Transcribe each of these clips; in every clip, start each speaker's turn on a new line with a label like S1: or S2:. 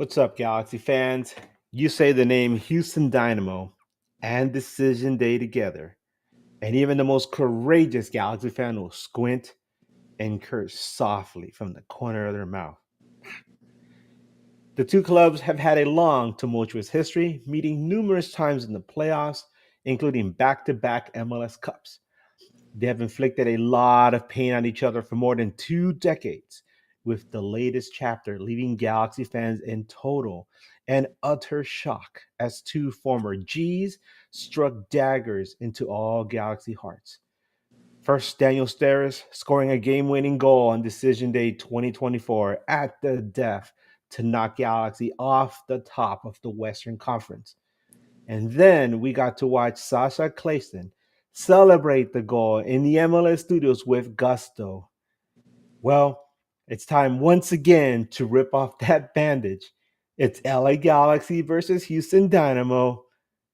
S1: What's up, Galaxy fans? You say the name Houston Dynamo and Decision Day together, and even the most courageous Galaxy fan will squint and curse softly from the corner of their mouth. The two clubs have had a long, tumultuous history, meeting numerous times in the playoffs, including back to back MLS Cups. They have inflicted a lot of pain on each other for more than 2 decades, with the latest chapter leaving Galaxy fans in total and utter shock as two former G's struck daggers into all Galaxy hearts. First, Daniel Steres scoring a game winning goal on Decision Day 2024 at the death to knock Galaxy off the top of the Western Conference. And then we got to watch Sasha Clayston celebrate the goal in the MLS studios with gusto. Well, it's time once again to rip off that bandage. It's LA Galaxy versus Houston Dynamo.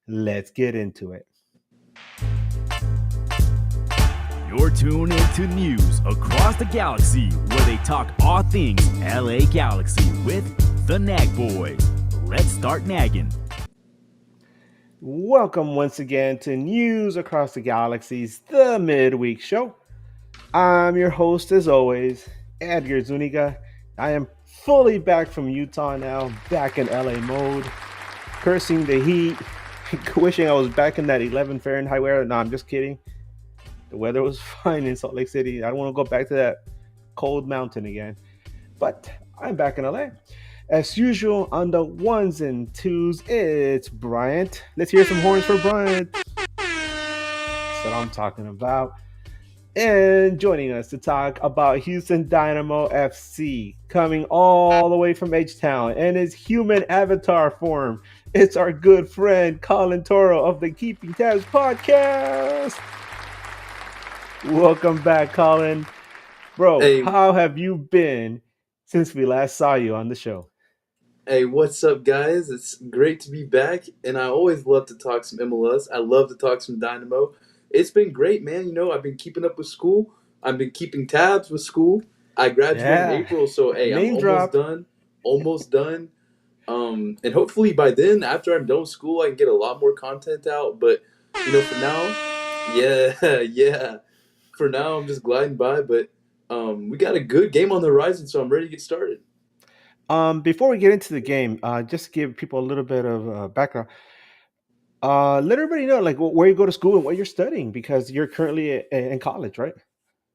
S1: Let's get into it.
S2: You're tuned into news across the galaxy where they talk all things LA Galaxy with the Nag Boys. Let's start nagging.
S1: Welcome once again to News Across the Galaxy's The Midweek Show. I'm your host, as always, Edgar Zuniga. I am fully back from Utah now, back in LA mode, cursing the heat, wishing I was back in that 11 Fahrenheit weather. No, I'm just kidding. The weather was fine in Salt Lake City. I don't want to go back to that cold mountain again. But I'm back in LA. As usual, on the ones and twos, it's Bryant. Let's hear some horns for Bryant. That's what I'm talking about. And joining us to talk about Houston Dynamo FC, coming all the way from H-Town and his human avatar form, it's our good friend Colin Toro of the Keeping Tabs podcast. Welcome back, Colin. Bro,
S3: Hey,
S1: how have you been since we last saw you on the show?
S3: hey, what's up, guys? It's great to be back, and I always love to talk some MLS. I love to talk some Dynamo. It's been great, man. I've been keeping up with school. I've been keeping tabs with school. I graduate in
S1: Yeah,
S3: April, so hey, I'm
S1: name
S3: almost
S1: drop.
S3: done. Almost done. And hopefully by then, after I'm done with school, I can get a lot more content out. But for now, yeah, yeah. For now, I'm just gliding by. But we got a good game on the horizon, so I'm ready to get started.
S1: Before we get into the game, just to give people a little bit of background. Let everybody know like where you go to school and what you're studying because you're currently in college, right?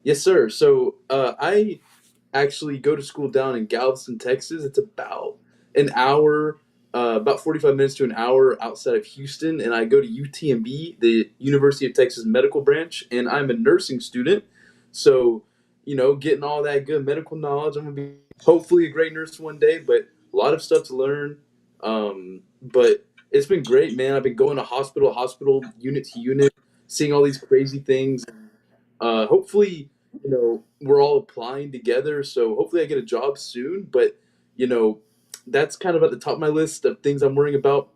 S3: Yes, sir. So I actually go to school down in Galveston, Texas. It's about an hour, about 45 minutes to an hour outside of Houston. And I go to UTMB, the University of Texas Medical Branch, and I'm a nursing student. So, getting all that good medical knowledge. I'm going to be hopefully a great nurse one day, but a lot of stuff to learn. But it's been great, man. I've been going to hospital, unit to unit, seeing all these crazy things. Hopefully, we're all applying together. So hopefully I get a job soon. But, you know, that's kind of at the top of my list of things I'm worrying about.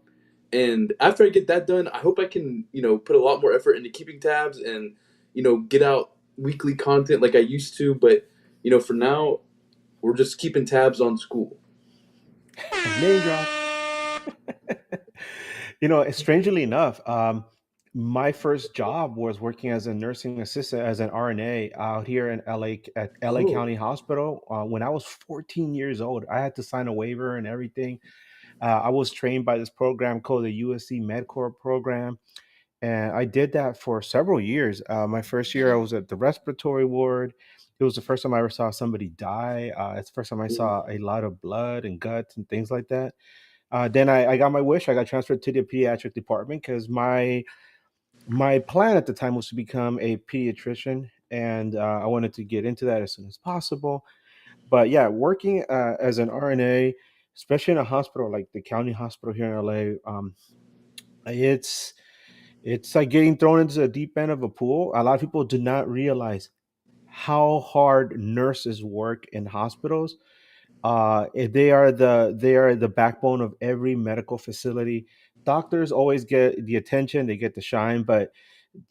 S3: And after I get that done, I hope I can, put a lot more effort into keeping tabs and, get out weekly content like I used to. But, for now, we're just keeping tabs on school.
S1: Name drop. Strangely enough, my first job was working as a nursing assistant as an RNA out here in LA at LA
S3: Oh,
S1: County Hospital. When I was 14 years old, I had to sign a waiver and everything. I was trained by this program called the USC MedCorps program, and I did that for several years. My first year, I was at the respiratory ward. It was the first time I ever saw somebody die. It's the first time I saw a lot of blood and guts and things like that. Then I got my wish. I got transferred to the pediatric department because my plan at the time was to become a pediatrician, and I wanted to get into that as soon as possible. But yeah, working as an RNA, especially in a hospital like the county hospital here in LA, it's it's like getting thrown into the deep end of a pool. A lot of people do not realize how hard nurses work in hospitals. They are the backbone of every medical facility. Doctors always get the attention, they get the shine, but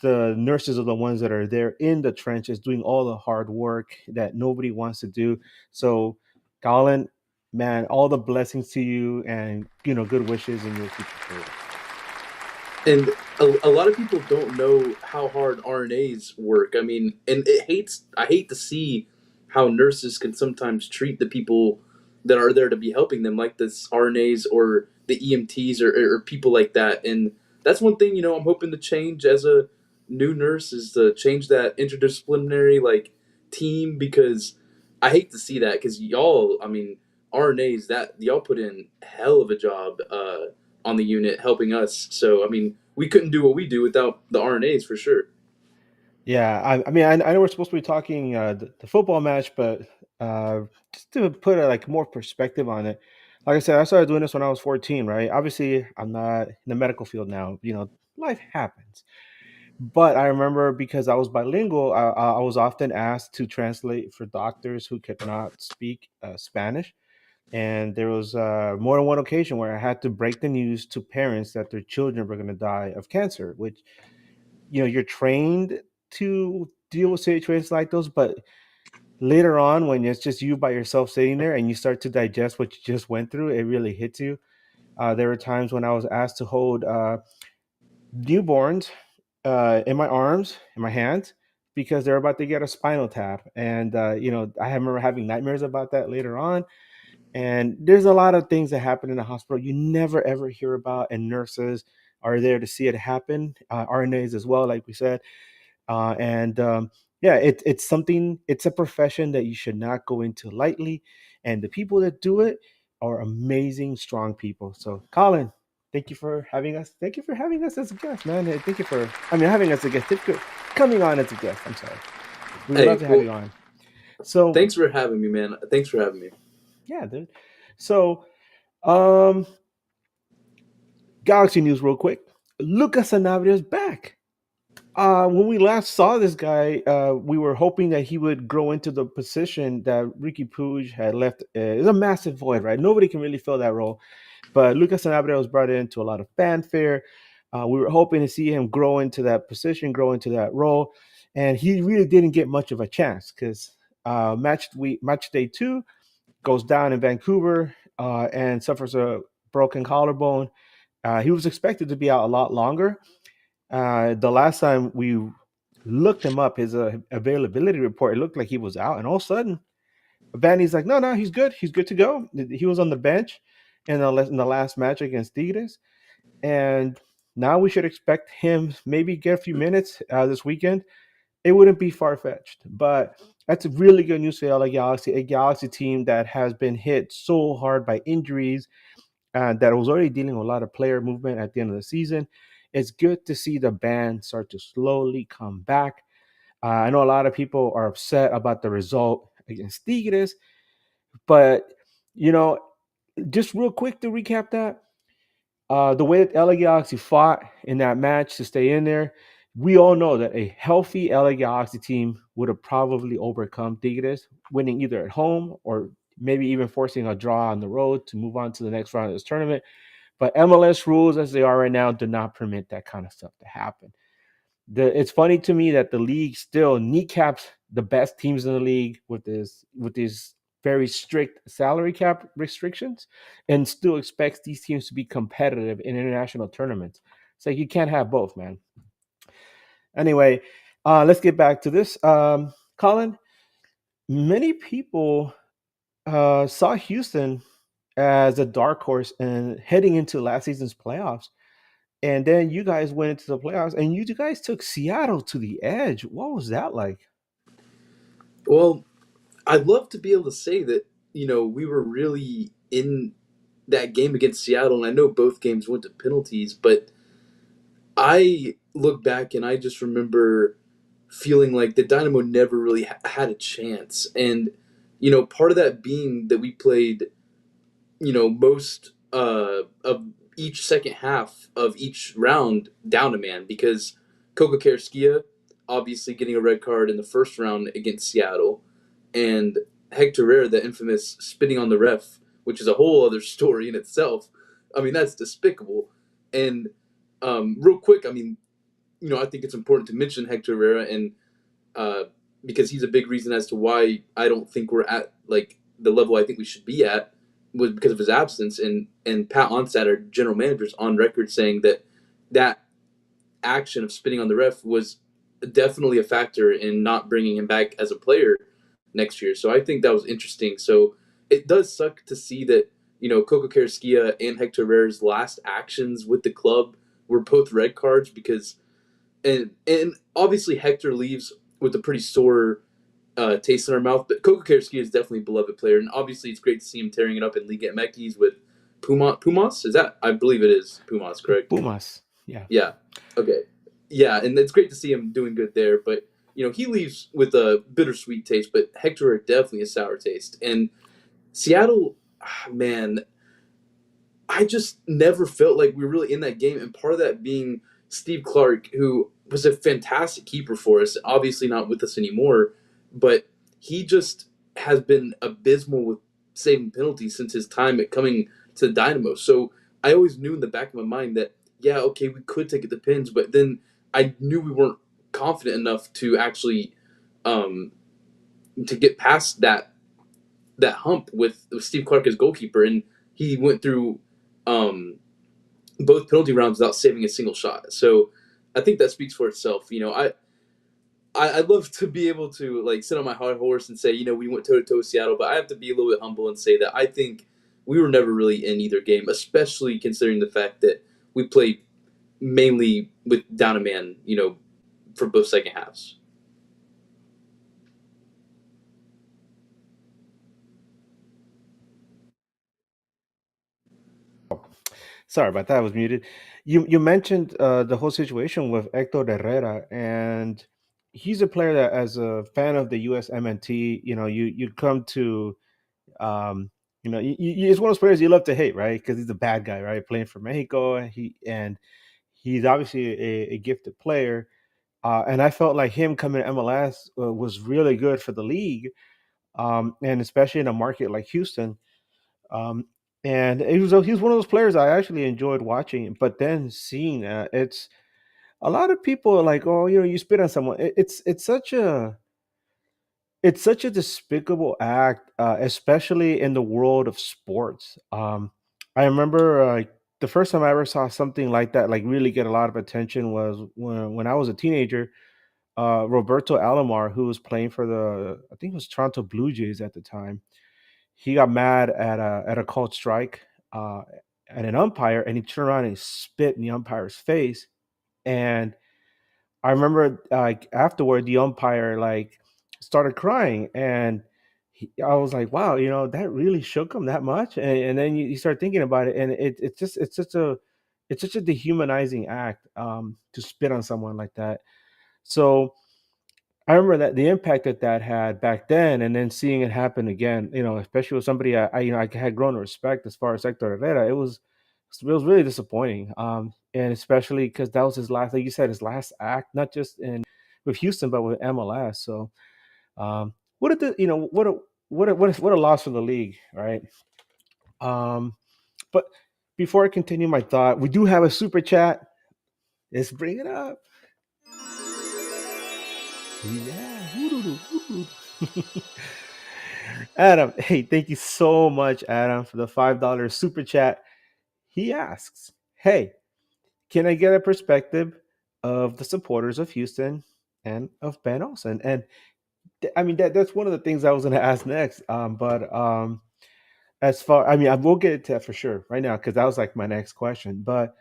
S1: the nurses are the ones that are there in the trenches doing all the hard work that nobody wants to do. So, Colin, man, all the blessings to you, and good wishes in your future career.
S3: And a lot of people don't know how hard RNAs work. I mean, and I hate to see how nurses can sometimes treat the people that are there to be helping them, like this RNAs or the EMTs or people like that. And that's one thing, I'm hoping to change as a new nurse is to change that interdisciplinary like team, because I hate to see that, because y'all, I mean, RNAs, that y'all put in hell of a job on the unit helping us. So I mean, we couldn't do what we do without the RNAs for sure.
S1: Yeah, I mean, I know we're supposed to be talking the football match, but just to put like more perspective on it, like I said, I started doing this when I was 14, right? Obviously, I'm not in the medical field now. Life happens. But I remember because I was bilingual, I was often asked to translate for doctors who could not speak Spanish. And there was more than one occasion where I had to break the news to parents that their children were going to die of cancer, which you're trained to deal with situations like those, but later on when it's just you by yourself sitting there and you start to digest what you just went through, it really hits you. There were times when I was asked to hold newborns in my arms, in my hands, because they're about to get a spinal tap, and I remember having nightmares about that later on. And there's a lot of things that happen in the hospital you never ever hear about, and nurses are there to see it happen. RNAs as well, like we said. And Yeah, it's something. It's a profession that you should not go into lightly, and the people that do it are amazing, strong people. So, Colin, thank you for having us. Thank you for having us as a guest, man. And thank you for, having us as a guest. Thank you for coming on as a guest. I'm sorry. We would love
S3: Hey,
S1: to have
S3: well,
S1: you on. So,
S3: thanks for having me, man. Thanks for having me.
S1: yeah, dude. So, um, Galaxy news, real quick. Lucas Sanabria is back. When we last saw this guy, we were hoping that he would grow into the position that Ricky Puig had left. It's a massive void, right? Nobody can really fill that role. But Lucas Sanabria was brought into a lot of fanfare. We were hoping to see him grow into that position, grow into that role, and he really didn't get much of a chance because match day 2 goes down in Vancouver and suffers a broken collarbone. He was expected to be out a lot longer. The last time we looked him up, his availability report, it looked like he was out, and all of a sudden, Vanny's like, no, he's good. He's good to go. He was on the bench in the last match against Tigres, and now we should expect him maybe get a few minutes this weekend. It wouldn't be far fetched, but that's really good news for LA Galaxy, a Galaxy team that has been hit so hard by injuries, that was already dealing with a lot of player movement at the end of the season. It's good to see the band start to slowly come back. I know a lot of people are upset about the result against Tigres, but you know, just real quick to recap that, the way that LA Galaxy fought in that match to stay in there, we all know that a healthy LA Galaxy team would have probably overcome Tigres, winning either at home or maybe even forcing a draw on the road to move on to the next round of this tournament. But MLS rules, as they are right now, do not permit that kind of stuff to happen. It's funny to me that the league still kneecaps the best teams in the league with these very strict salary cap restrictions, and still expects these teams to be competitive in international tournaments. It's like you can't have both, man. Anyway, let's get back to this. Colin, many people saw Houston as a dark horse and heading into last season's playoffs. And then you guys went into the playoffs and you guys took Seattle to the edge. What was that like?
S3: Well, I'd love to be able to say that, we were really in that game against Seattle, and I know both games went to penalties, but I look back and I just remember feeling like the Dynamo never really had a chance. And, part of that being that we played, most of each second half of each round down a man, because Coca Karskia obviously getting a red card in the first round against Seattle, and Hector Herrera, the infamous spitting on the ref, which is a whole other story in itself. I mean, that's despicable. And real quick, I mean, I think it's important to mention Hector Herrera, and uh, because he's a big reason as to why I don't think we're at like the level I think we should be at. was because of his absence, and Pat Onsat, our general manager, is on record saying that action of spitting on the ref was definitely a factor in not bringing him back as a player next year. So I think that was interesting. So it does suck to see that, Coco Carrasquilla and Hector Herrera's last actions with the club were both red cards because and obviously Hector leaves with a pretty sore taste in our mouth, but Coco Carrasquilla is definitely a beloved player, and obviously it's great to see him tearing it up in Liga MX with Pumas. Is that, I believe it is Pumas, correct?
S1: Pumas. Yeah.
S3: Yeah. Okay. Yeah, and it's great to see him doing good there. But he leaves with a bittersweet taste. But Hector definitely a sour taste. And Seattle, man, I just never felt like we were really in that game. And part of that being Steve Clark, who was a fantastic keeper for us. Obviously not with us anymore, but he just has been abysmal with saving penalties since his time at coming to the Dynamo. So I always knew in the back of my mind that, yeah, okay, we could take it to pins, but then I knew we weren't confident enough to actually to get past that hump with Steve Clark as goalkeeper, and he went through both penalty rounds without saving a single shot. So I think that speaks for itself. I'd love to be able to like sit on my high horse and say, we went toe to toe with Seattle, but I have to be a little bit humble and say that I think we were never really in either game, especially considering the fact that we played mainly with down a man, for both second halves.
S1: Sorry about that. I was muted. You mentioned the whole situation with Hector Herrera, and he's a player that, as a fan of the U.S. MNT, you come to, it's one of those players you love to hate, right? Because he's a bad guy, right? Playing for Mexico, and he's obviously a gifted player. And I felt like him coming to MLS was really good for the league, and especially in a market like Houston. Um, and he was one of those players I actually enjoyed watching. But then seeing it's a lot of people are like, oh, you spit on someone. It's such a despicable act, especially in the world of sports. I remember the first time I ever saw something like that, like really get a lot of attention, was when I was a teenager. Roberto Alomar, who was playing for I think it was Toronto Blue Jays at the time, he got mad at a called strike uh, at an umpire, and he turned around and he spit in the umpire's face. And I remember, like, afterward, the umpire like started crying, and I was like, "Wow, that really shook him that much." And then you start thinking about it, and it's such a dehumanizing act, to spit on someone like that. So I remember that the impact that had back then, and then seeing it happen again, especially with somebody I had grown to respect as far as Hector Herrera. It was really disappointing, and especially because that was his last, like you said, his last act, not just in with Houston, but with MLS. So, what a di- you know what a loss for the league, right? Um, but before I continue my thought, we do have a super chat. Let's bring it up. Yeah. Adam, hey, thank you so much, Adam, for the $5 super chat. He asks, "Hey, can I get a perspective of the supporters of Houston and of Ben Olsen?" And I mean that's one of the things I was going to ask next. But as far, I mean, I will get to that for sure right now because that was like my next question. But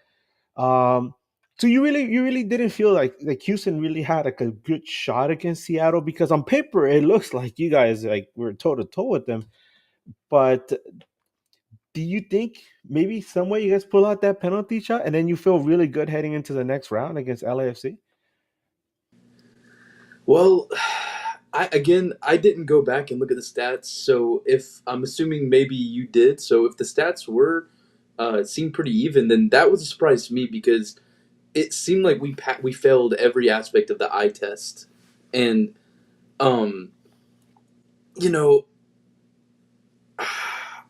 S1: um, so you really didn't feel like Houston really had like a good shot against Seattle, because on paper it looks like you guys like were toe to toe with them. But do you think maybe some way you guys pull out that penalty shot and then you feel really good heading into the next round against LAFC?
S3: Well, I didn't go back and look at the stats, so if I'm assuming maybe you did, so if the stats were seemed pretty even, then that was a surprise to me because it seemed like we failed every aspect of the eye test, and um, you know,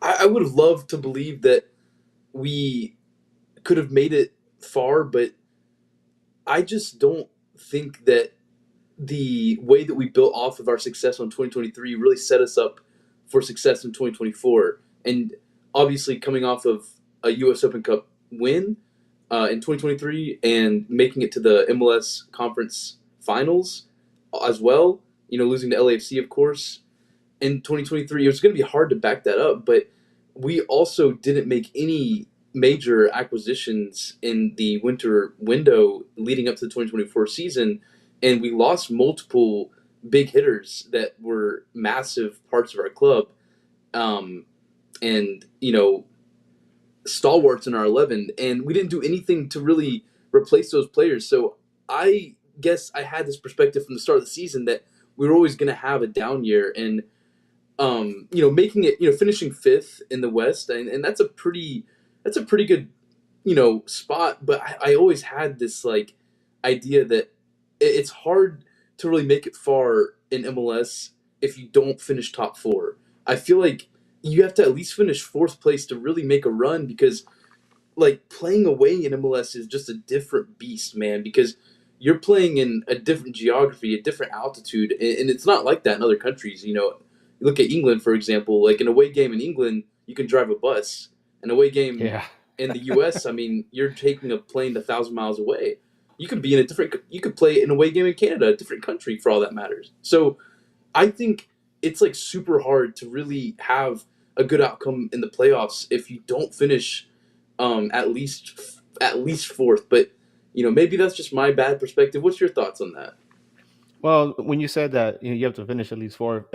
S3: I would have loved to believe that we could have made it far, but I just don't think that the way that we built off of our success on 2023 really set us up for success in 2024. And obviously coming off of a U.S. Open Cup win in 2023 and making it to the MLS Conference Finals as well. Losing to LAFC, of course, in 2023. It was going to be hard to back that up, but we also didn't make any major acquisitions in the winter window leading up to the 2024 season, and we lost multiple big hitters that were massive parts of our club, and stalwarts in our 11, and we didn't do anything to really replace those players. So I guess I had this perspective from the start of the season that we were always going to have a down year, and making it, finishing fifth in the West, and that's a pretty good, spot. But I always had this like idea that it's hard to really make it far in MLS if you don't finish top four. I feel like you have to at least finish fourth place to really make a run, because like playing away in MLS is just a different beast, man, because you're playing in a different geography, a different altitude, and it's not like that in other countries. You look at England, for example. Like an away game in England, you can drive a bus. An away game
S1: Yeah.
S3: in the U.S., I mean, you're taking a plane 1,000 miles away. You could be in a different. You could play an away game in Canada, a different country, for all that matters. So, I think it's like super hard to really have a good outcome in the playoffs if you don't finish at least fourth. But maybe that's just my bad perspective. What's your thoughts on that?
S1: Well, when you said that you have to finish at least four,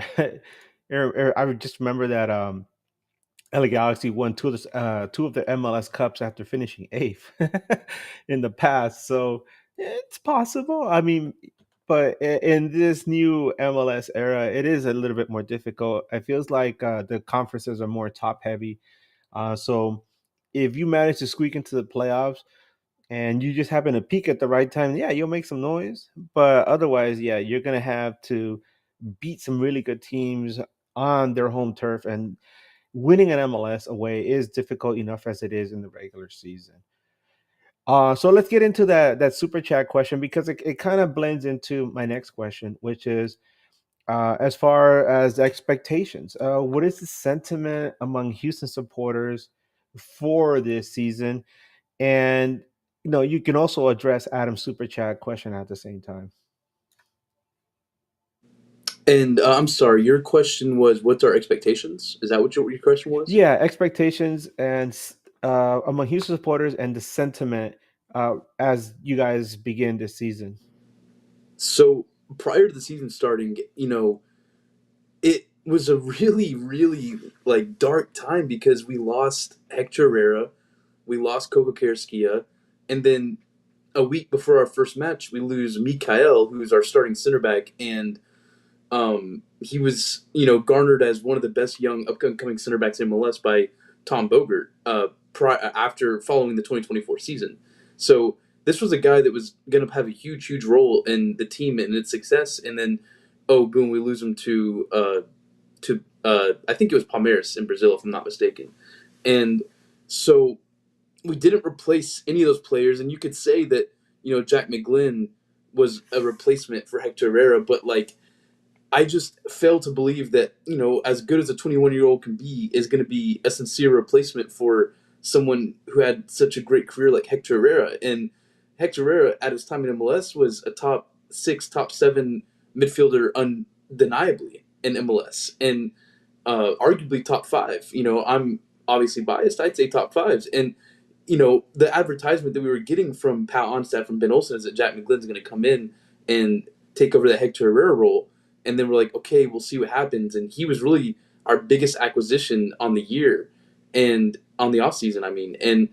S1: I would just remember that LA Galaxy won two of the MLS Cups after finishing eighth in the past. So it's possible. I mean, but in this new MLS era, it is a little bit more difficult. It feels like the conferences are more top heavy. So if you manage to squeak into the playoffs and you just happen to peak at the right time, yeah, you'll make some noise. But otherwise, yeah, you're gonna have to beat some really good teams on their home turf, and winning an MLS away is difficult enough as it is in the regular season. So let's get into that super chat question, because it kind of blends into my next question, which is as far as expectations. What is the sentiment among Houston supporters for this season? And you can also address Adam's super chat question at the same time.
S3: And I'm sorry, your question was, what's our expectations? Is that what your question was?
S1: Yeah, expectations and among Houston supporters and the sentiment as you guys begin this season.
S3: So prior to the season starting, it was a really, really like dark time because we lost Hector Herrera, we lost Coco Carrasquilla, and then a week before our first match, we lose Mikael, who's our starting center back, and he was, garnered as one of the best young upcoming center backs in MLS by Tom Bogert after following the 2024 season. So this was a guy that was going to have a huge, huge role in the team and its success. And then, oh, boom, we lose him to I think it was Palmeiras in Brazil, if I'm not mistaken. And so we didn't replace any of those players. And you could say that, Jack McGlynn was a replacement for Hector Herrera, but like, I just fail to believe that, as good as a 21-year-old can be, is going to be a sincere replacement for someone who had such a great career like Hector Herrera. And Hector Herrera, at his time in MLS, was a top 6, top 7 midfielder undeniably in MLS, and arguably top 5. I'm obviously biased. I'd say top 5s. And, the advertisement that we were getting from Pat Onstad, from Ben Olsen, is that Jack McGlynn's going to come in and take over the Hector Herrera role. And then we're like, okay, we'll see what happens. And he was really our biggest acquisition on the year and on the offseason, I mean. And,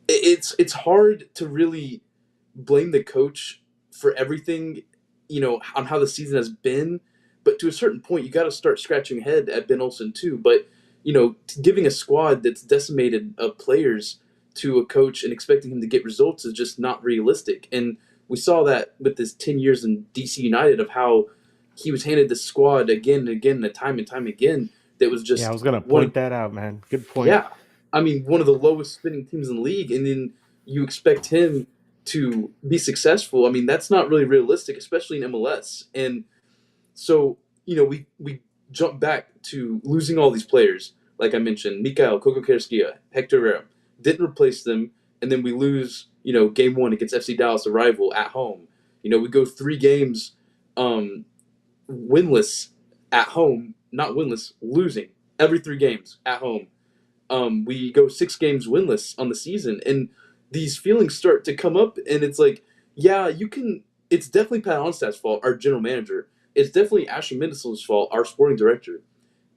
S3: it's hard to really blame the coach for everything, on how the season has been. But to a certain point, you got to start scratching your head at Ben Olsen too. But, giving a squad that's decimated of players to a coach and expecting him to get results is just not realistic. And we saw that with his 10 years in DC United, of how he was handed this squad again and again and time again that was
S1: Yeah, I
S3: just
S1: was gonna point that out, man. Good point.
S3: yeah. I mean, one of the lowest spending teams in the league, and then you expect him to be successful. I mean, that's not really realistic, especially in MLS. And so, we jump back to losing all these players, like I mentioned, Mikhail Kokokerskia, Hector Herrera, didn't replace them, and then we lose, game one against FC Dallas, a rival, at home. We go 3 games um, winless at home, not winless, losing every 3 games at home. We go 6 games winless on the season, and these feelings start to come up, and it's like, yeah, you can. It's definitely Pat Onstad's fault, our general manager. It's definitely Asher Mendelssohn's fault, our sporting director.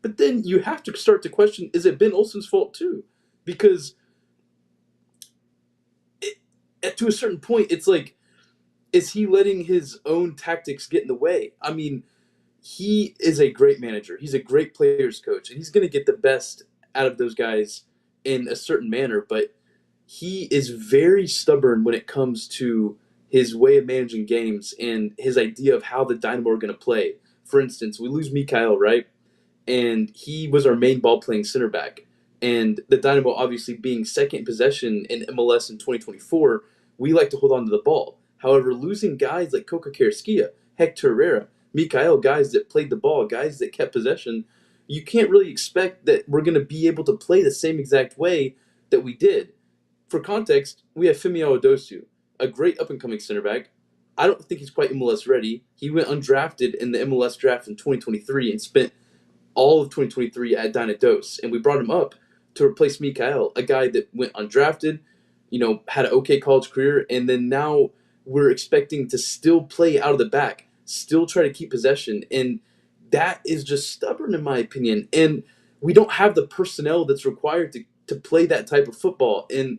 S3: But then you have to start to question: is it Ben Olsen's fault too? Because to a certain point, it's like, is he letting his own tactics get in the way? I mean, he is a great manager. He's a great players coach, and he's going to get the best out of those guys in a certain manner. But he is very stubborn when it comes to his way of managing games and his idea of how the Dynamo are going to play. For instance, we lose Mikhail, right? And he was our main ball playing center back. And the Dynamo, obviously being second in possession in MLS in 2024, we like to hold on to the ball. However, losing guys like Coca Karskia, Hector Herrera, Mikhail, guys that played the ball, guys that kept possession, you can't really expect that we're going to be able to play the same exact way that we did. For context, we have Femi Awodosu, a great up-and-coming center back. I don't think he's quite MLS ready. He went undrafted in the MLS draft in 2023 and spent all of 2023 at Dynados, and we brought him up to replace Mikhail, a guy that went undrafted, had an okay college career, and then now we're expecting to still play out of the back, still try to keep possession, and that is just stubborn in my opinion. And we don't have the personnel that's required to play that type of football. And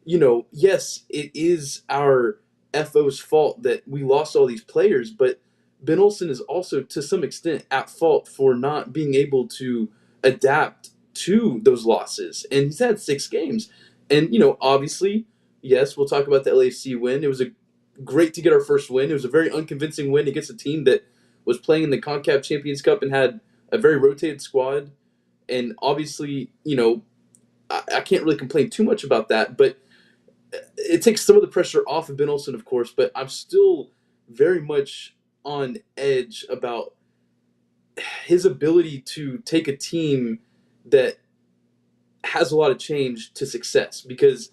S3: yes, it is our FO's fault that we lost all these players, but Ben Olsen is also, to some extent, at fault for not being able to adapt to those losses. And he's had 6 games. And, obviously, yes, we'll talk about the LAFC win. It was great to get our first win. It was a very unconvincing win against a team that was playing in the CONCACAF Champions Cup and had a very rotated squad. And obviously, I can't really complain too much about that, but it takes some of the pressure off of Ben Olsen, of course, but I'm still very much on edge about his ability to take a team that has a lot of change to success. Because,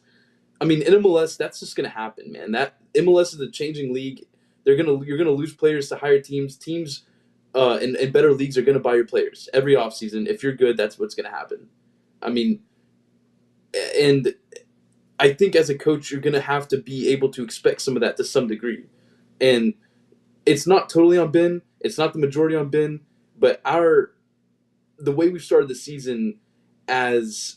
S3: I mean, in MLS, that's just going to happen, man. That MLS is a changing league. You're gonna lose players to higher teams. Teams in better leagues are going to buy your players every offseason. If you're good, that's what's going to happen. I mean, and I think as a coach, you're going to have to be able to expect some of that to some degree. And it's not totally on Ben. It's not the majority on Ben. But the way we started the season as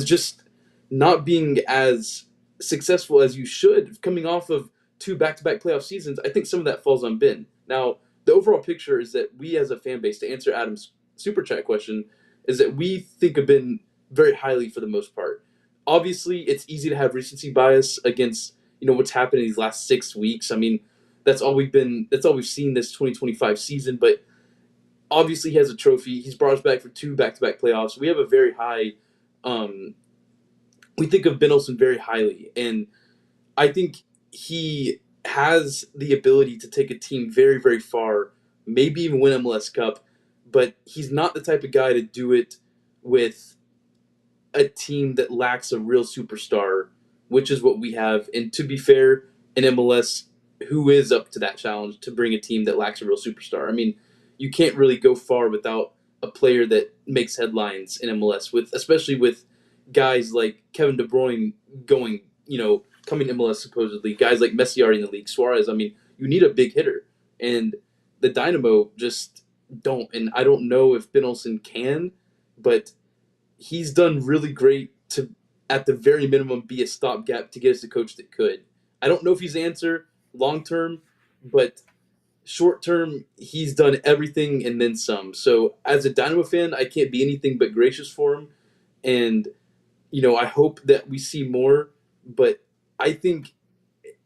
S3: just not being as successful as you should, coming off of 2 back-to-back playoff seasons, I think some of that falls on Ben. Now, the overall picture is that we as a fan base, to answer Adam's super chat question, is that we think of Ben very highly for the most part. Obviously, it's easy to have recency bias against what's happened in these last 6 weeks. I mean, that's all we've seen this 2025 season. But obviously, he has a trophy. He's brought us back for 2 back-to-back playoffs. We have a very high. We think of Ben Olsen very highly, and I think he has the ability to take a team very, very far, maybe even win MLS Cup. But he's not the type of guy to do it with a team that lacks a real superstar, which is what we have. And to be fair, in MLS, who is up to that challenge to bring a team that lacks a real superstar? I mean, you can't really go far without a player that makes headlines in MLS, especially with guys like Kevin De Bruyne coming to MLS supposedly, guys like Messi already in the league, Suarez. I mean, you need a big hitter. And the Dynamo just don't. And I don't know if Ben Olsen can, but he's done really great to, at the very minimum, be a stopgap to get us a coach that could. I don't know if he's the answer long term, but short term, he's done everything and then some. So as a Dynamo fan, I can't be anything but gracious for him. And, I hope that we see more. But I think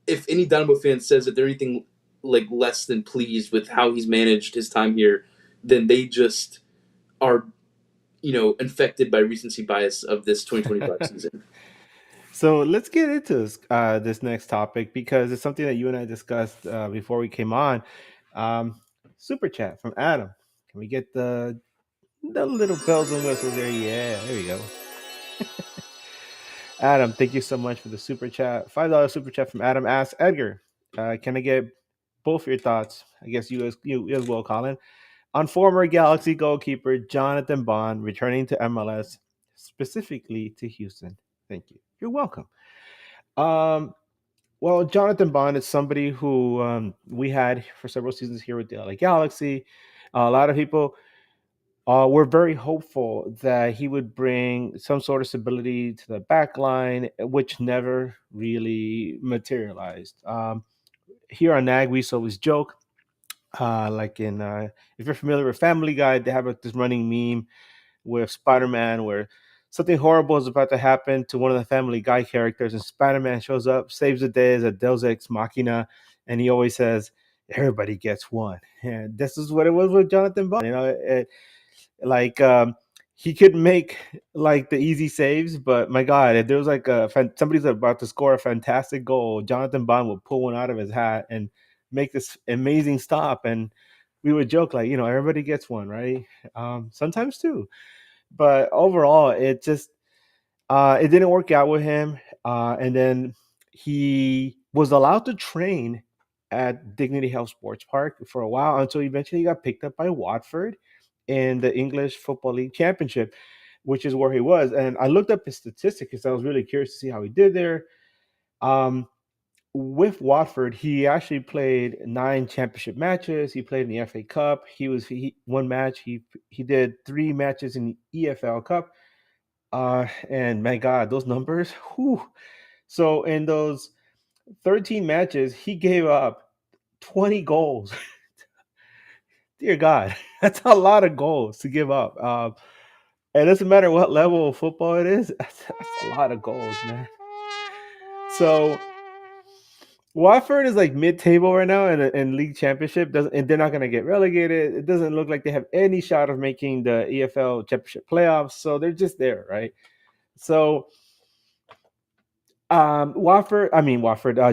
S3: if any Dynamo fan says that they're anything like less than pleased with how he's managed his time here, then they just are infected by recency bias of this 2025 season.
S1: So let's get into this next topic because it's something that you and I discussed before we came on. Super chat from Adam. Can we get the little bells and whistles there? Yeah, there you go. Adam, thank you so much for the super chat. $5 super chat from Adam asks Edgar, can I get both your thoughts? I guess you as well, Colin, on former Galaxy goalkeeper Jonathan Bond returning to MLS, specifically to Houston. Thank you. You're welcome. Um, well, Jonathan Bond is somebody who we had for several seasons here with the LA Galaxy. A lot of people were very hopeful that he would bring some sort of stability to the back line, which never really materialized. Here on NAG, we used to always joke, like if you're familiar with Family Guy, they have this running meme with Spider-Man where something horrible is about to happen to one of the Family Guy characters, and Spider-Man shows up, saves the day as a Deus Ex Machina, and he always says, "Everybody gets one." And this is what it was with Jonathan Bond. Like he could make like the easy saves, but my God, if there was like somebody's about to score a fantastic goal, Jonathan Bond would pull one out of his hat and make this amazing stop, and we would joke like, everybody gets one, right? Sometimes two, but overall, it didn't work out with him. And then he was allowed to train at Dignity Health Sports Park for a while until eventually he got picked up by Watford in the English Football League Championship, which is where he was. And I looked up his statistics because I was really curious to see how he did there. Um, with Watford, he actually played 9 championship matches. He played in the FA Cup. He one match. He did 3 matches in the EFL Cup. And my God, those numbers. Whew. So in those 13 matches, he gave up 20 goals. Dear God, that's a lot of goals to give up. It doesn't matter what level of football it is. That's a lot of goals, man. So Watford is like mid-table right now in league championship. And they're not going to get relegated. It doesn't look like they have any shot of making the EFL championship playoffs. So they're just there, right? So Watford.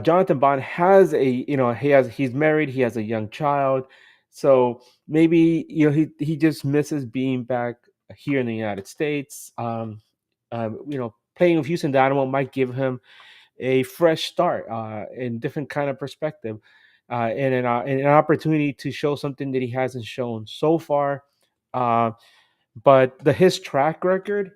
S1: Jonathan Bond has he's married. He has a young child. So maybe he just misses being back here in the United States. Playing with Houston Dynamo might give him a fresh start, and different kind of perspective, and an opportunity to show something that he hasn't shown so far. But his track record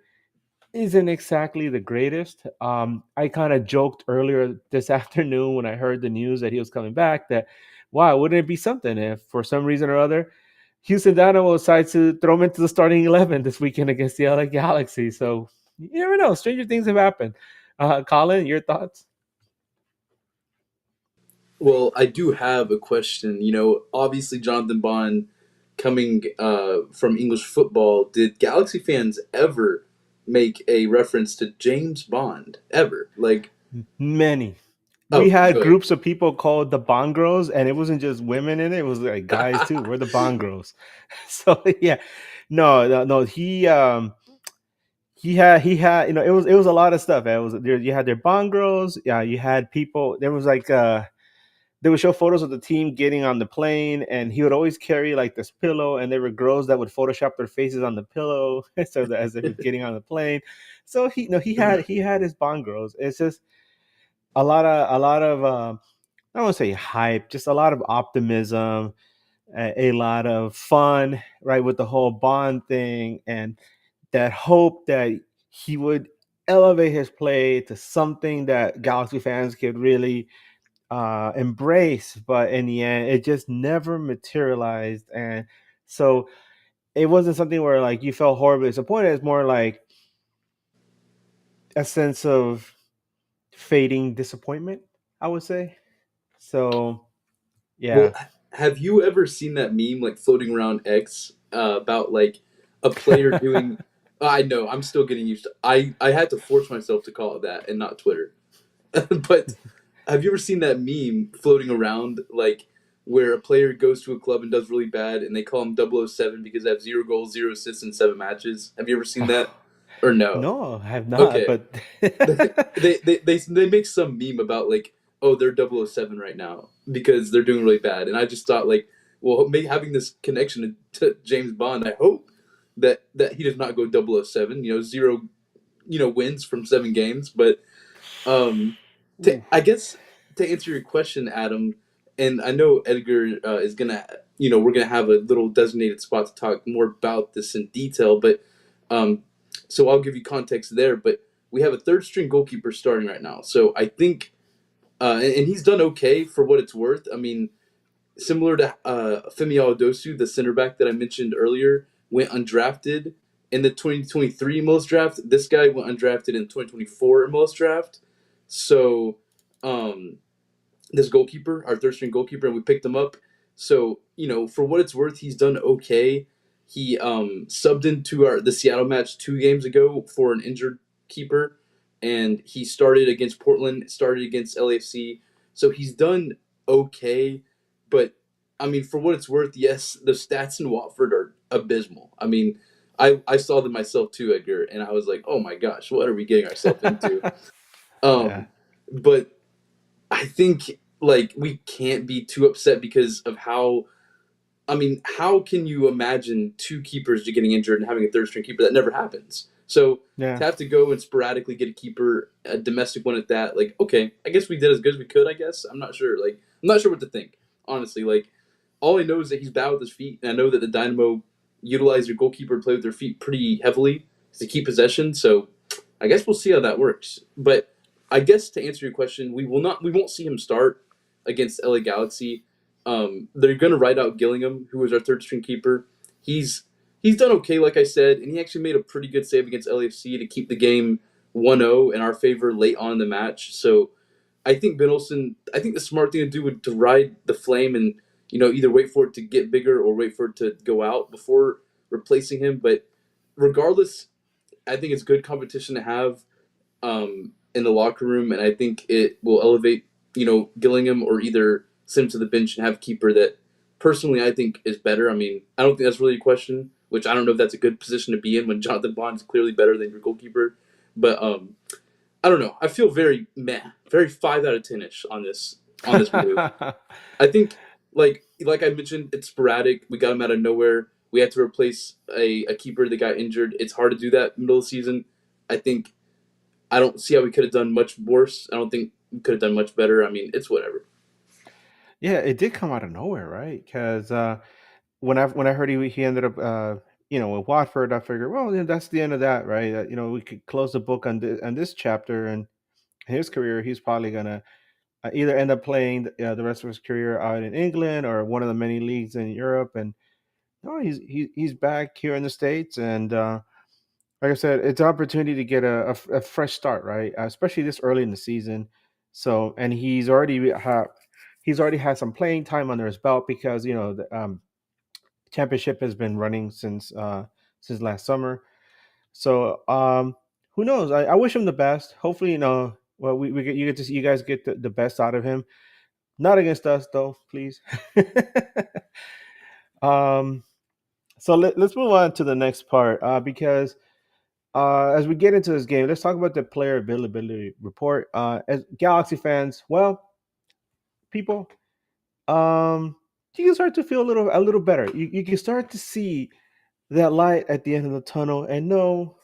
S1: isn't exactly the greatest. I kind of joked earlier this afternoon when I heard the news that he was coming back that, wow, wouldn't it be something if for some reason or other Houston Dynamo decides to throw him into the starting 11 this weekend against the LA Galaxy? So you never know. Stranger things have happened. Colin, your thoughts?
S3: Well, I do have a question. Obviously, Jonathan Bond coming from English football, did Galaxy fans ever make a reference to James Bond? Ever? Like,
S1: Many. We
S3: oh,
S1: had
S3: good.
S1: groups of people called the Bongros, and it wasn't just women in it; it was like guys too. We're the Bongros. So yeah, no, no, no. He had it was a lot of stuff. It was there. You had their Bongros. Yeah, you had people. There was like they would show photos of the team getting on the plane, and he would always carry like this pillow, and there were girls that would Photoshop their faces on the pillow, so that as if he's getting on the plane. So he had his Bongros. It's just a lot of I don't want to say hype, just a lot of optimism, a lot of fun, right, with the whole Bond thing, and that hope that he would elevate his play to something that Galaxy fans could really embrace. But in the end, it just never materialized, and so it wasn't something where like you felt horribly disappointed. It's more like a sense of fading disappointment, I would say. So
S3: Well,
S1: yeah.
S3: have you ever seen that meme like floating around X about like a player doing? I know I'm still getting used to. I had to force myself to call it that and not Twitter. But have you ever seen that meme floating around like where a player goes to a club and does really bad and they call him 007 because they have 0 goals, 0 assists in 7 matches? Have you ever seen that or no?
S1: No, I have not,
S3: Okay,
S1: but
S3: they make some meme about like, oh, they're 007 right now because they're doing really bad, and I just thought like, well, having this connection to James Bond, I hope that he does not go 007. Zero, wins from 7 games. But um,
S1: Ooh.
S3: I guess to answer your question, Adam, and I know Edgar is gonna, we're gonna have a little designated spot to talk more about this in detail. But um, so I'll give you context there. But we have a third string goalkeeper starting right now. So I think, and he's done okay for what it's worth. I mean, similar to Femi Awadosu, the center back that I mentioned earlier, went undrafted in the 2023 MLS draft. This guy went undrafted in 2024 MLS draft. So, um, this goalkeeper, our third string goalkeeper, and we picked him up. So, for what it's worth, he's done okay. He subbed into the Seattle match 2 games ago for an injured keeper, and he started against Portland, started against LAFC. So he's done okay, but I mean, for what it's worth, yes, the stats in Watford are abysmal. I mean, I saw them myself too, Edgar, and I was like, oh my gosh, what are we getting ourselves into?
S1: Yeah.
S3: Um, but I think like we can't be too upset because of how. I mean, how can you imagine two keepers getting injured and having a third string keeper? That never happens. So
S1: Yeah.
S3: to have to go and sporadically get a keeper, a domestic one at that, like, okay, I guess we did as good as we could. I guess I'm not sure. Like, I'm not sure what to think. Honestly, like, all I know is that he's bad with his feet, and I know that the Dynamo utilize their goalkeeper to play with their feet pretty heavily to keep possession. So I guess we'll see how that works. But I guess to answer your question, we won't see him start against LA Galaxy. They're going to write out Gillingham, who was our third string keeper. He's he's done okay, like I said, and he actually made a pretty good save against LAFC to keep the game 1-0 in our favor late on in the match. So I think Ben Olsen, I think the smart thing to do would to ride the flame and either wait for it to get bigger or wait for it to go out before replacing him. But regardless, I think it's good competition to have in the locker room, and I think it will elevate Gillingham or either send him to the bench and have a keeper that personally I think is better. I mean, I don't think that's really a question, which I don't know if that's a good position to be in when Jonathan Bond is clearly better than your goalkeeper. But I don't know. I feel very meh, very 5 out of 10ish on this move. I think like I mentioned, it's sporadic. We got him out of nowhere. We had to replace a keeper that got injured. It's hard to do that middle of the season. I think I don't see how we could have done much worse. I don't think we could have done much better. I mean, it's whatever.
S1: Yeah, it did come out of nowhere, right? Because when I heard he ended up with Watford, I figured, well, that's the end of that, right? We could close the book on this chapter and his career. He's probably gonna either end up playing the rest of his career out in England or one of the many leagues in Europe. And no, he's back here in the States, and like I said, it's an opportunity to get a fresh start, right? Especially this early in the season. So, and he's already had some playing time under his belt because the championship has been running since last summer. So, who knows? I wish him the best. Hopefully, well, we get you get to see you guys get the best out of him. Not against us, though, please. um, so let's move on to the next part because as we get into this game, let's talk about the player availability report. As Galaxy fans, well, people, um, you can start to feel a little better. You can start to see that light at the end of the tunnel. And no,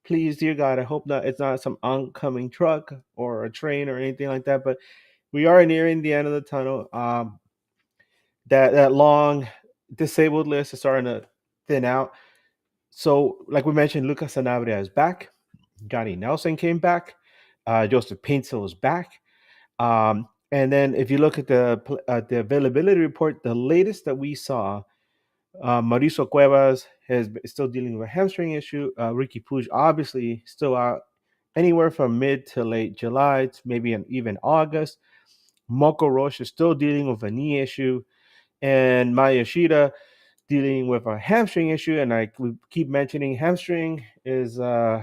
S1: please, dear God, I hope not. It's not some oncoming truck or a train or anything like that. But we are nearing the end of the tunnel. That long disabled list is starting to thin out. So, like we mentioned, Lucas Sanabria is back. Johnny Nelson came back. Joseph Paintsel is back. And then if you look at the availability report, the latest that we saw, Mauricio Cuevas is still dealing with a hamstring issue. Ricky Puig obviously still out anywhere from mid to late July to maybe even August. Moko Roche is still dealing with a knee issue. And Maya Yoshida dealing with a hamstring issue, and we keep mentioning hamstring is a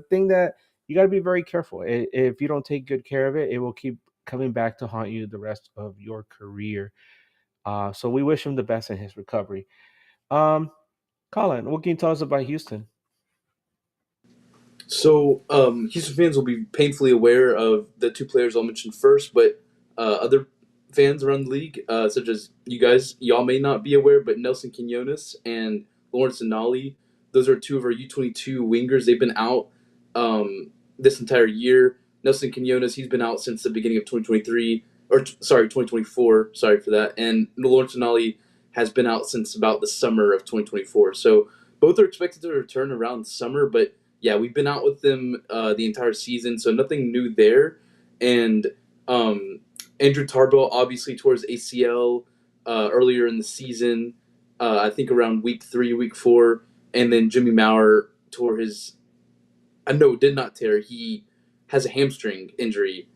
S1: thing that you got to be very careful. If you don't take good care of it, it will keep coming back to haunt you the rest of your career. So we wish him the best in his recovery. Um, Colin, what can you tell us about Houston?
S3: So Houston fans will be painfully aware of the two players I'll mention first, but other fans around the league, such as you guys. Y'all may not be aware, but Nelson Quinones and Lawrence Denali, those are two of our U22 wingers. They've been out this entire year. Nelson Quinones, he's been out since the beginning of 2023, or sorry, 2024. Sorry for that. And Lawrence Denali has been out since about the summer of 2024. So both are expected to return around summer, but yeah, we've been out with them the entire season, so nothing new there. And um, Andrew Tarbell obviously tore his ACL earlier in the season, I think around week 3, week 4, and then Jimmy Maurer tore his. No, did not tear. He has a hamstring injury,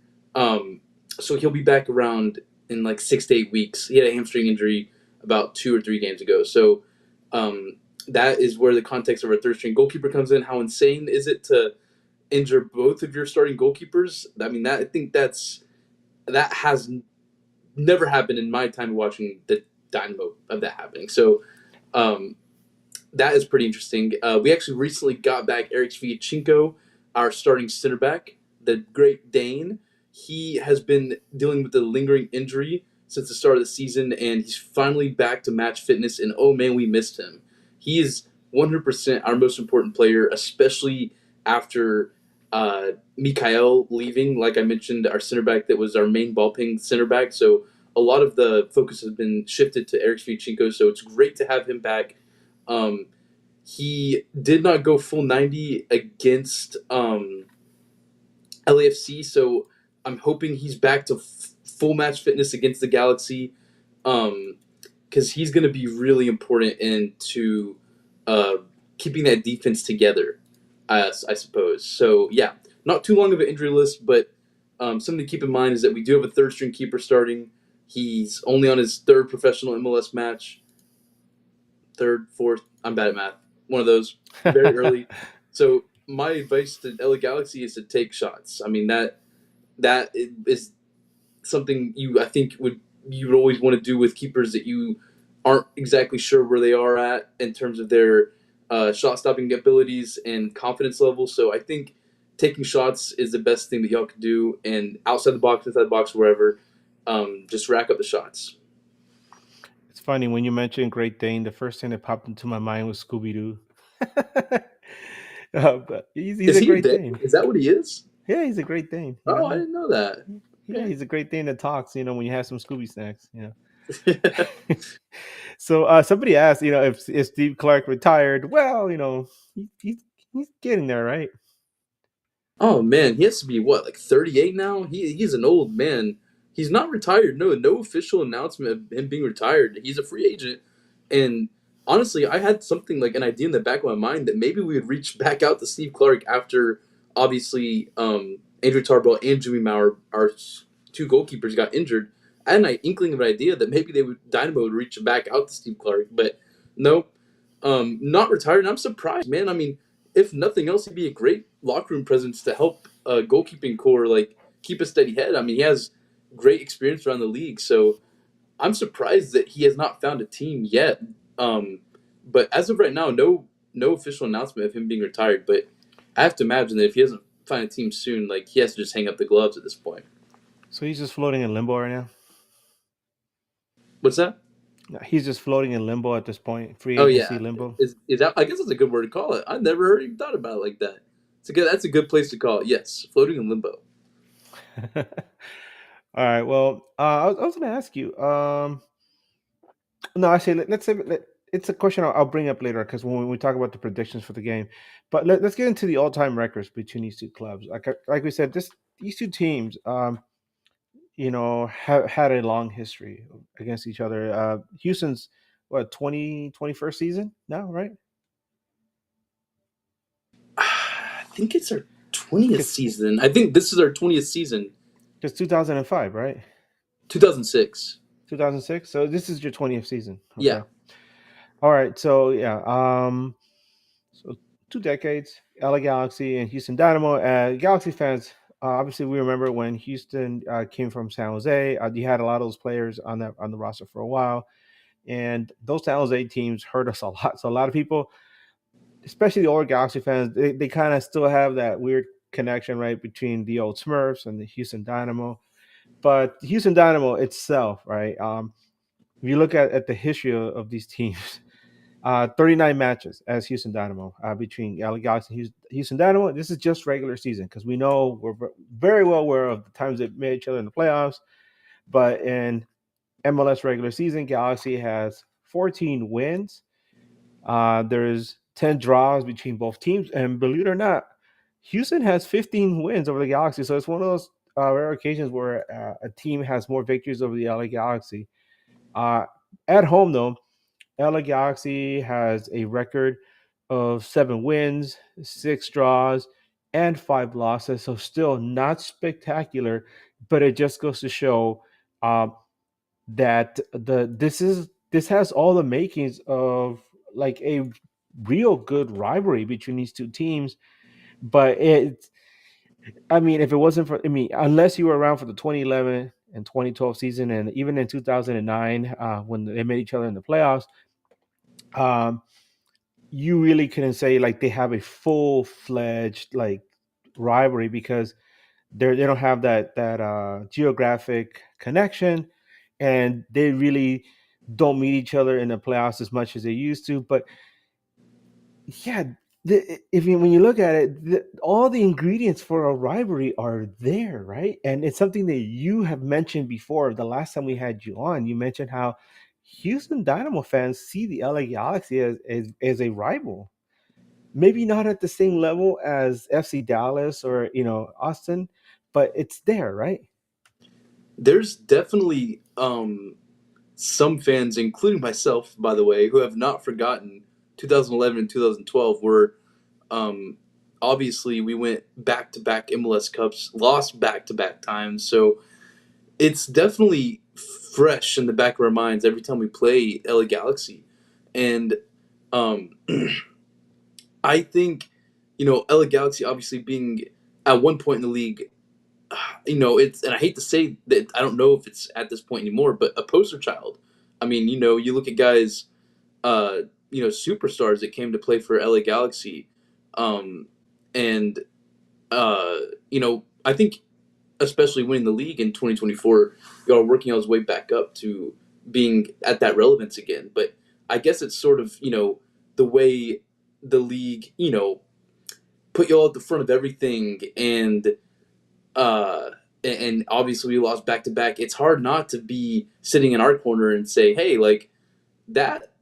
S3: so he'll be back around in like 6 to 8 weeks. He had a hamstring injury about 2 or 3 games ago, so um, that is where the context of our third string goalkeeper comes in. How insane is it to injure both of your starting goalkeepers? I mean, that I think that has never happened in my time watching the Dynamo of that happening. So um, that is pretty interesting. We actually recently got back Eric Sviatchenko, our starting center back, the Great Dane. He has been dealing with a lingering injury since the start of the season, and he's finally back to match fitness. And oh man, we missed him. He is 100% our most important player, especially after Mikael leaving. Like I mentioned, our center back that was our main ball ping center back. So a lot of the focus has been shifted to Eric Sviatchenko. So it's great to have him back. Um, he did not go full 90 against LAFC, so I'm hoping he's back to full match fitness against the Galaxy, because he's going to be really important into uh, keeping that defense together, I suppose. So, yeah, not too long of an injury list, but something to keep in mind is that we do have a third string keeper starting. He's only on his third professional MLS match. Third, fourth, I'm bad at math. One of those, very early. So my advice to LA Galaxy is to take shots. I mean that is something I think you would always want to do with keepers that you aren't exactly sure where they are at in terms of their shot stopping abilities and confidence level. So I think taking shots is the best thing that y'all can do, and outside the box, inside the box, wherever, just rack up the shots.
S1: It's funny when you mentioned Great Dane. The first thing that popped into my mind was Scooby Doo. But he's
S3: Is
S1: a
S3: he a
S1: Great
S3: Dane?
S1: Dane.
S3: Is that what he is?
S1: Yeah, he's a Great Dane. You
S3: Oh, I
S1: know,
S3: didn't know that.
S1: yeah,
S3: Okay.
S1: he's a Great Dane that talks. You know, when you have some Scooby snacks. So somebody asked, if Steve Clark retired. Well, he's getting there, right?
S3: Oh man, he has to be what, like 38 now? He's an old man. He's not retired. No official announcement of him being retired. He's a free agent. And honestly, I had something like an idea in the back of my mind that maybe we would reach back out to Steve Clark after obviously Andrew Tarbell and Jimmy Maurer, our two goalkeepers, got injured. I had an inkling of an idea that maybe Dynamo would reach back out to Steve Clark, but no, not retired. And I'm surprised, man. I mean, if nothing else, he'd be a great locker room presence to help goalkeeping core like keep a steady head. I mean, he has great experience around the league, so I'm surprised that he has not found a team yet. Um, but as of right now, no official announcement of him being retired. But I have to imagine that if he doesn't find a team soon, like he has to just hang up the gloves at this point.
S1: So he's just floating in limbo right now.
S3: What's that?
S1: He's just floating in limbo at this point. Free
S3: Oh
S1: agency
S3: yeah,
S1: limbo.
S3: is that? I guess that's a good word to call it. I never heard even thought about it like that. That's a good place to call it. Yes, floating in limbo.
S1: All right. Well, I was going to ask you. No, actually, let's say it's a question I'll bring up later because when we talk about the predictions for the game. But let's get into the all-time records between these two clubs. Like we said, these two teams, have had a long history against each other. Houston's what 21st season now, right?
S3: I think it's our
S1: I think
S3: 20th season. I think this is our 20th season.
S1: it's 2005, right?
S3: 2006.
S1: 2006. So this is your 20th season.
S3: Yeah.
S1: Okay. All right. So yeah. So 2 decades. LA Galaxy and Houston Dynamo. Galaxy fans, obviously, we remember when Houston came from San Jose. You had a lot of those players on the roster for a while, and those San Jose teams hurt us a lot. So a lot of people, especially the old Galaxy fans, they kind of still have that weird connection, right, between the old Smurfs and the Houston Dynamo. But Houston Dynamo itself, right? If you look at the history of these teams, 39 matches as Houston Dynamo between LA Galaxy and Houston Dynamo. This is just regular season because we know we're very well aware of the times they met each other in the playoffs. But in MLS regular season, Galaxy has 14 wins. There's 10 draws between both teams, and believe it or not, Houston has 15 wins over the Galaxy. So it's one of those rare occasions where a team has more victories over the LA Galaxy. Uh, at home, though, LA Galaxy has a record of 7 wins, 6 draws, and 5 losses. So still not spectacular, but it just goes to show um, that this has all the makings of like a real good rivalry between these two teams. But I mean, if it wasn't for, I mean, unless you were around for the 2011 and 2012 season, and even in 2009 when they met each other in the playoffs, um, you really couldn't say like they have a full fledged like rivalry because they don't have that geographic connection, and they really don't meet each other in the playoffs as much as they used to. But yeah, if you when you look at it, all the ingredients for a rivalry are there, right? And it's something that you have mentioned before. The last time we had you on, you mentioned how Houston Dynamo fans see the LA Galaxy as a rival. Maybe not at the same level as FC Dallas or Austin, but it's there, right?
S3: There's definitely some fans, including myself, by the way, who have not forgotten 2011 and 2012, where um, obviously we went back to back MLS Cups, lost back to back times. So it's definitely fresh in the back of our minds every time we play LA Galaxy. And um, I think, LA Galaxy obviously being at one point in the league, it's, and I hate to say that, I don't know if it's at this point anymore, but a poster child. I mean, you look at guys, uh, superstars that came to play for LA Galaxy, um, and uh, I think especially winning the league in 2024, y'all are working y'all's way back up to being at that relevance again. But I guess it's sort of the way the league put y'all at the front of everything, uh, and obviously we lost back to back. It's hard not to be sitting in our corner and say, hey, like that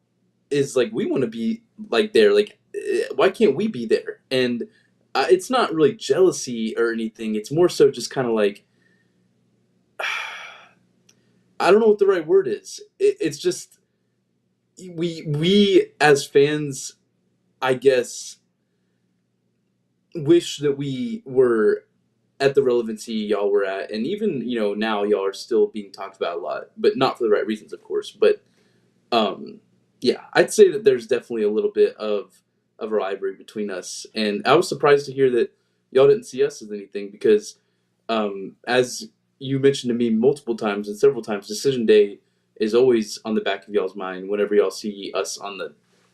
S3: is like we want to be like there. Like, why can't we be there? And it's not really jealousy or anything. It's more so just kind of like I don't know what the right word is. It's just we as fans, I guess, wish that we were at the relevancy y'all were at, and even now y'all are still being talked about a lot, but not for the right reasons, of course. But um, yeah, I'd say that there's definitely a little bit of a rivalry between us, and I was surprised to hear that y'all didn't see us as anything because, as you mentioned to me multiple times and several times, decision day is always on the back of y'all's mind whenever y'all see us on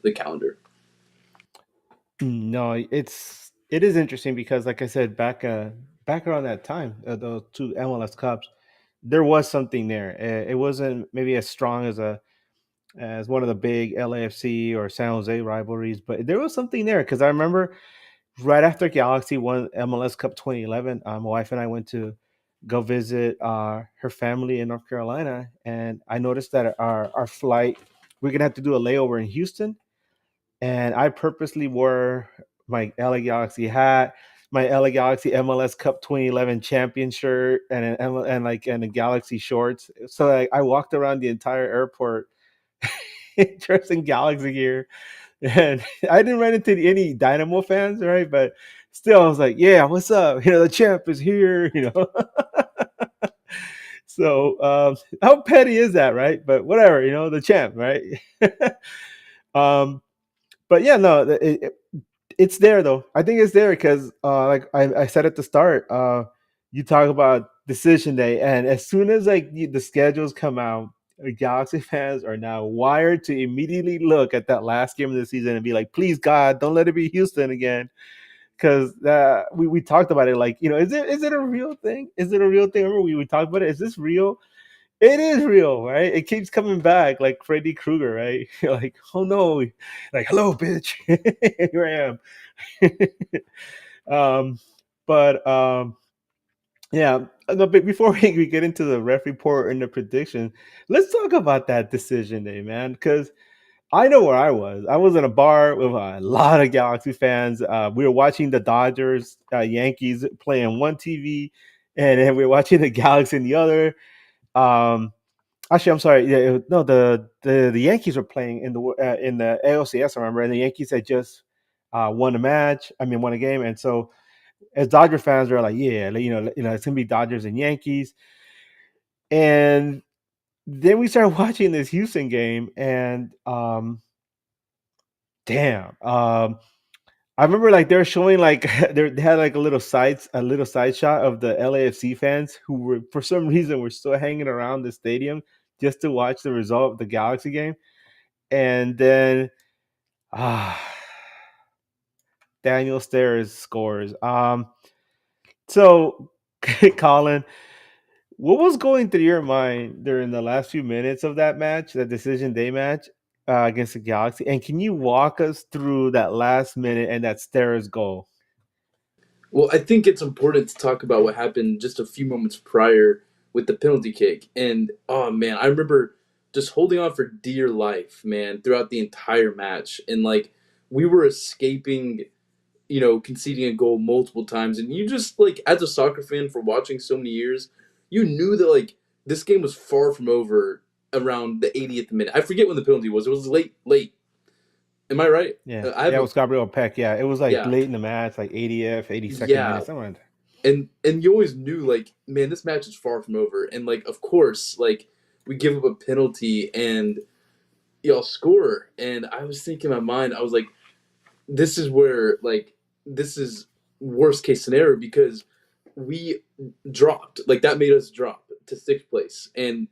S3: the calendar.
S1: No, it is interesting because, like I said, back around that time, those two MLS Cups, there was something there. It wasn't maybe as strong as one of the big LAFC or San Jose rivalries, but there was something there because I remember right after Galaxy won MLS Cup 2011, my wife and I went to go visit her family in North Carolina, and I noticed that our flight, we're gonna have to do a layover in Houston, and I purposely wore my LA Galaxy hat, my LA Galaxy MLS Cup 2011 champion shirt, and and a Galaxy shorts. So like, I walked around the entire airport dressed in Galaxy gear, and I didn't run into any Dynamo fans, right? But still, I was like, "Yeah, what's up? The champ is here." So how petty is that, right? But whatever, the champ, right? um, but yeah, no, it's there though. I think it's there because, like I said at the start, you talk about decision day, and as soon as like the schedules come out, Galaxy fans are now wired to immediately look at that last game of the season and be like, "Please God, don't let it be Houston again," because we talked about it. Like, is it a real thing? Is it a real thing? Remember we talked about it. Is this real? It is real, right? It keeps coming back like Freddy Krueger, right? You're like, oh no, like, hello, bitch, here I am. But yeah. No, but before we get into the ref report and the prediction, let's talk about that decision day, man. Because I know where I was. I was in a bar with a lot of Galaxy fans. We were watching the Dodgers, Yankees play on one TV, and then we were watching the Galaxy in the other. Um, Actually, I'm sorry. Yeah, no, the Yankees were playing in the ALCS. I remember, and the Yankees had just won a match. I mean, won a game, and so as Dodger fans, we're like, yeah, it's gonna be Dodgers and Yankees. And then we started watching this Houston game, and damn, I remember like they're showing like they had like a little side shot of the LAFC fans who were for some reason were still hanging around the stadium just to watch the result of the Galaxy game. And then ah Daniel Steres scores. So Colin, what was going through your mind during the last few minutes of that match, that decision day match against the Galaxy? And can you walk us through that last minute and that Steres goal?
S3: Well, I think it's important to talk about what happened just a few moments prior with the penalty kick. And oh man, I remember just holding on for dear life, man, throughout the entire match. And like we were escaping, conceding a goal multiple times. And you just like as a soccer fan for watching so many years, you knew that like this game was far from over around the 80th minute. I forget when the penalty was. It was late, late. Am I right?
S1: Yeah,
S3: I
S1: yeah,
S3: have
S1: it
S3: a
S1: was Gabriel Peck. Yeah, it was like
S3: yeah,
S1: late in the match, like 80th, 82nd
S3: yeah.
S1: minute, something like that.
S3: And you always knew like, man, this match is far from over. And like, of course, like we give up a penalty and y'all score. And I was thinking in my mind, I was like, this is where like this is worst case scenario because we dropped. Like that made us drop to sixth place. And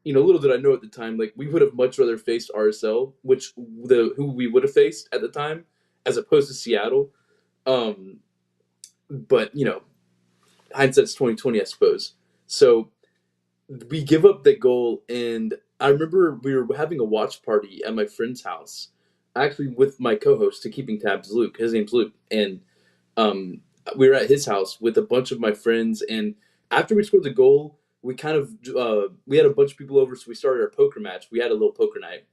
S3: little did I know at the time, like we would have much rather faced RSL, which the who we would have faced at the time, as opposed to Seattle. Um, but hindsight's 2020, I suppose. So we give up that goal, and I remember we were having a watch party at my friend's house, actually with my co-host to keeping tabs, Luke. His name's Luke, and um, we were at his house with a bunch of my friends. And after we scored the goal, we kind of we had a bunch of people over, so we started our poker match. We had a little poker night,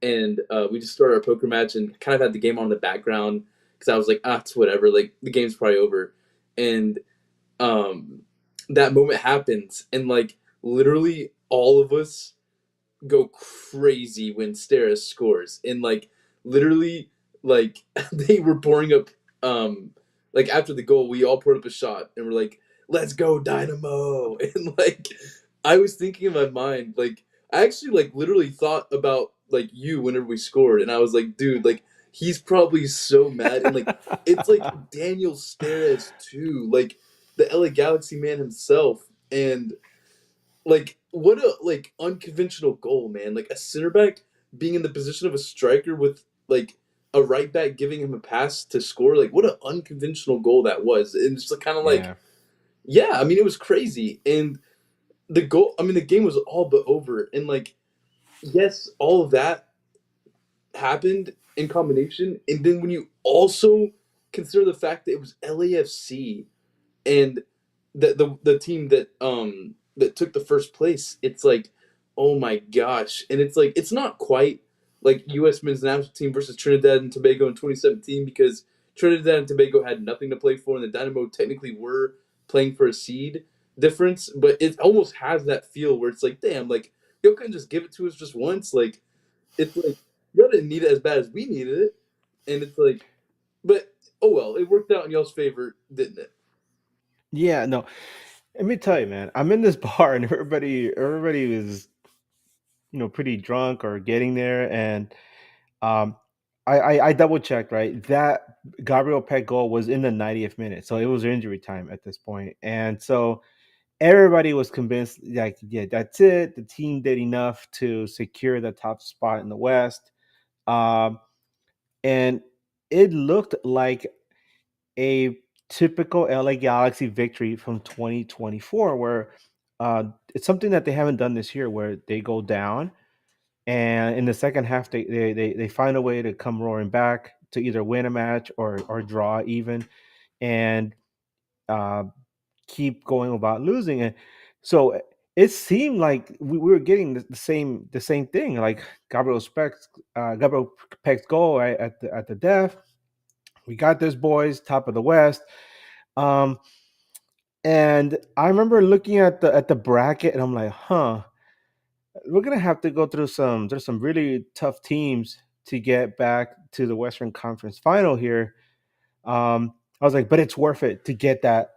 S3: and we just started our poker match and kind of had the game on in the background because I was like, it's whatever. Like the game's probably over, and um, that moment happens, and like literally all of us go crazy when Steris scores, and like literally like they were pouring up, like after the goal, we all poured up a shot, and we're like, "Let's go Dynamo!" And like I was thinking in my mind, like I actually like literally thought about like you whenever we scored, and I was like, dude, like he's probably so mad, and like it's like Daniel Steres too, like the LA Galaxy man himself, and like what a like unconventional goal, man. Like a center back being in the position of a striker with like a right back giving him a pass to score. Like what an unconventional goal that was. And it's kind of like,
S1: Yeah.
S3: yeah, I mean it was crazy. And the goal, I mean the game was all but over. And like yes, all of that happened in combination. And then when you also consider the fact that it was LAFC and the team that took the first place, it's like, oh my gosh. And it's like it's not quite like US men's national team versus Trinidad and Tobago in 2017 because Trinidad and Tobago had nothing to play for and the Dynamo technically were playing for a seed difference, but it almost has that feel where it's like, damn, like y'all couldn't just give it to us just once. Like it's like y'all didn't need it as bad as we needed it. And it's like, but oh well, it worked out in y'all's favor, didn't it?
S1: Yeah, no. Let me tell you, man. I'm in this bar and everybody was, pretty drunk or getting there, and um, I double checked, right? That Gabriel Peck goal was in the 90th minute, so it was injury time at this point, and so everybody was convinced, like, yeah, that's it. The team did enough to secure the top spot in the West, um, and it looked like a typical LA Galaxy victory from 2024, where it's something that they haven't done this year, where they go down and in the second half they find a way to come roaring back to either win a match or draw even, and uh, keep going about losing it. So it seemed like we were getting the same thing. Like Gabriel Peck's goal, right, at the death. We got this, boys, top of the West. Um, and I remember looking at the bracket, and I'm like, huh, we're gonna have to go through some. There's some really tough teams to get back to the Western Conference Final here. I was like, but it's worth it to get that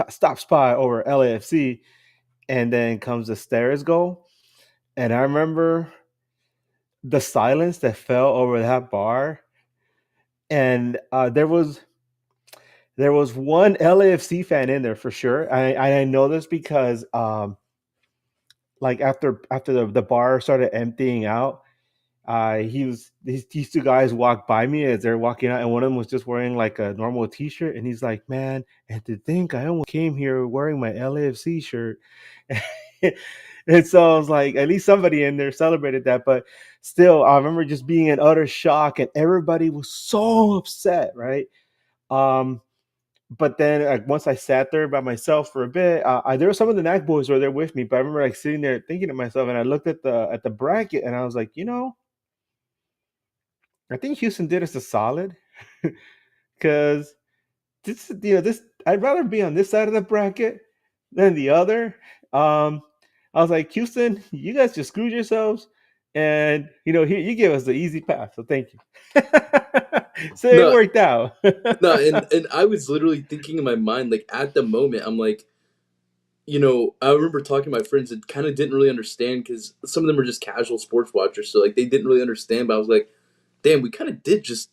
S1: stop spot over LAFC. And then comes the Stairs goal. And I remember the silence that fell over that bar. And there was one LAFC fan in there for sure. I know this because like after the bar started emptying out, these two guys walked by me as they're walking out, and one of them was just wearing like a normal T-shirt, and he's like, "Man, and to think I almost came here wearing my LAFC shirt." And so I was like, at least somebody in there celebrated that. But still, I remember just being in utter shock, and everybody was so upset, right? Um, but then once I sat there by myself for a bit, there were some of the Knack boys were there with me, but I remember like sitting there thinking to myself, and I looked at the bracket, and I was like, I think Houston did us a solid because this I'd rather be on this side of the bracket than the other. Um, I was like, Houston, you guys just screwed yourselves, and here you gave us the easy path, so thank you. So it
S3: No,
S1: worked out.
S3: no, and I was literally thinking in my mind, like at the moment, I'm like, I remember talking to my friends that kind of didn't really understand because some of them are just casual sports watchers, so like they didn't really understand. But I was like, damn, we kind of did just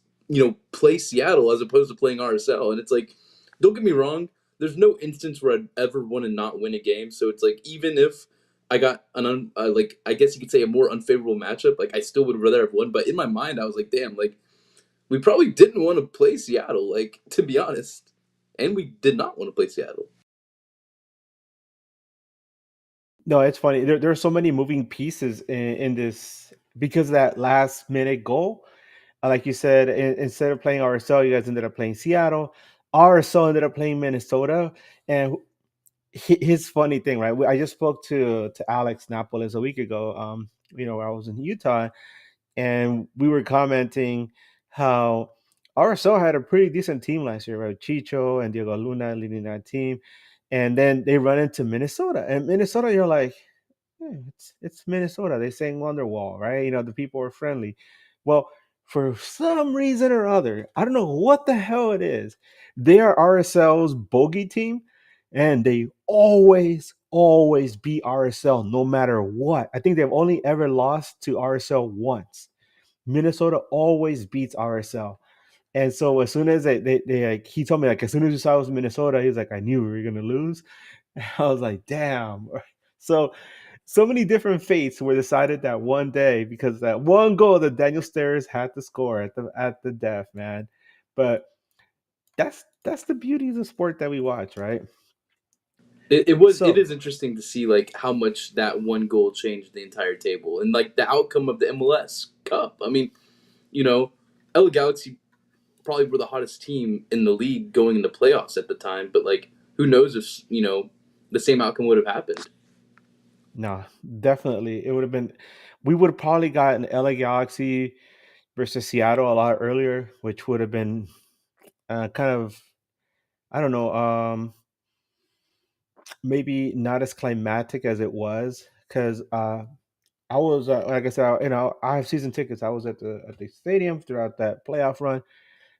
S3: play Seattle as opposed to playing RSL, and it's like, don't get me wrong, there's no instance where I'd ever want to not win a game. So it's like even if I got like I guess you could say a more unfavorable matchup, like I still would rather have won. But in my mind, I was like, damn, like we probably didn't want to play Seattle, like to be honest, and we did not want to play Seattle.
S1: No, it's funny. There are so many moving pieces in this because of that last minute goal. Like you said, instead of playing RSL, you guys ended up playing Seattle. RSL ended up playing Minnesota, and his funny thing, right? I just spoke to Alex Napoles a week ago. Where I was in Utah, and we were commenting how RSL had a pretty decent team last year, right? Chicho and Diego Luna leading that team, and then they run into Minnesota, and Minnesota, you're like, it's Minnesota. They sang Wonderwall, right? The people are friendly. Well, for some reason or other, I don't know what the hell it is. They are RSL's bogey team, and they always beat RSL no matter what. I think they've only ever lost to RSL once. Minnesota always beats RSL. And so as soon as they like, he told me, like, as soon as you saw it was Minnesota, he was like, I knew we were gonna lose. I was like, damn. So many different fates were decided that one day because that one goal that Daniel Steres had to score at the death, man. But that's the beauty of the sport that we watch, right?
S3: It
S1: So
S3: is interesting to see like how much that one goal changed the entire table and like the outcome of the MLS Cup. I mean, you know, LA Galaxy probably were the hottest team in the league going into playoffs at the time, but like who knows if the same outcome would have happened.
S1: no, definitely it would have been. We would have probably gotten LA Galaxy versus Seattle a lot earlier, which would have been kind of, I don't know, maybe not as climatic as it was because I was like I said, I have season tickets. I was at the stadium throughout that playoff run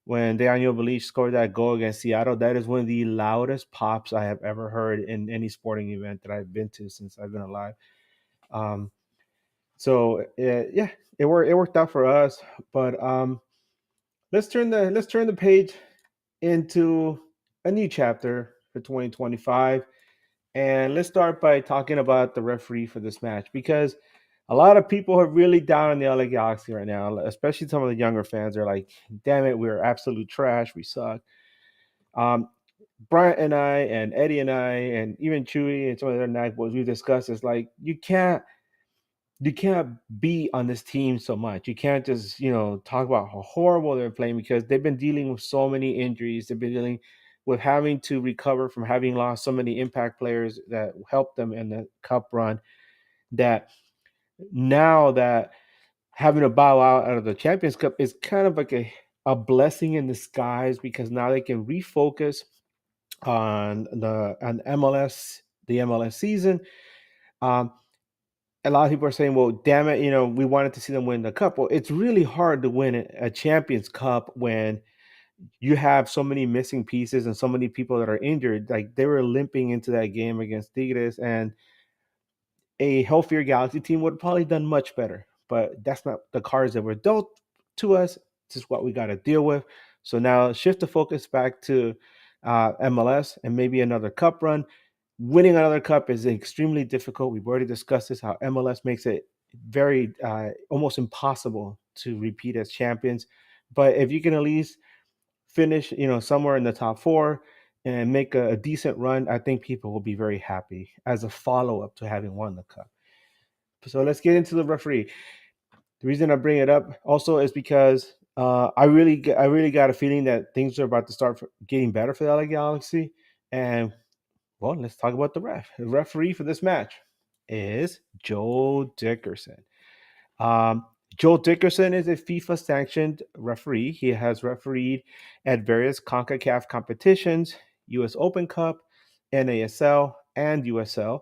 S1: when Daniel Belich scored that goal against Seattle. That is one of the loudest pops I have ever heard in any sporting event that I've been to since I've been alive. Um, so yeah, it worked out for us. But let's turn the page into a new chapter for 2025. And let's start by talking about the referee for this match because A lot of people are really down on the LA Galaxy right now, especially some of the younger fans. Are like, "Damn it, we're absolute trash. We suck." Um, Bryant and I, and Eddie and I, and even Chewy and some of the other Nag boys we've discussed is like you can't be on this team so much. You can't just talk about how horrible they're playing because they've been dealing with so many injuries. They've been dealing with having to recover from having lost so many impact players that helped them in the cup run. That now that having to bow out of the Champions Cup is kind of like a blessing in disguise because now they can refocus on the MLS season. Um, a lot of people are saying, "Well, damn it, we wanted to see them win the cup." Well, it's really hard to win a Champions Cup when you have so many missing pieces and so many people that are injured. Like they were limping into that game against Tigres, and a healthier Galaxy team would have probably done much better. But that's not the cards that were dealt to us. This is what we got to deal with. So now shift the focus back to MLS and maybe another cup run. Winning another cup is extremely difficult. We've already discussed this, how MLS makes it very almost impossible to repeat as champions. But if you can at least finish, somewhere in the top four and make a decent run, I think people will be very happy as a follow up to having won the cup. So let's get into the referee. The reason I bring it up also is because I really got a feeling that things are about to start getting better for the LA Galaxy. And well, let's talk about the ref. The referee for this match is Joe Dickerson. Um, Joel Dickerson is a FIFA sanctioned referee. He has refereed at various CONCACAF competitions, US Open Cup, NASL, and USL.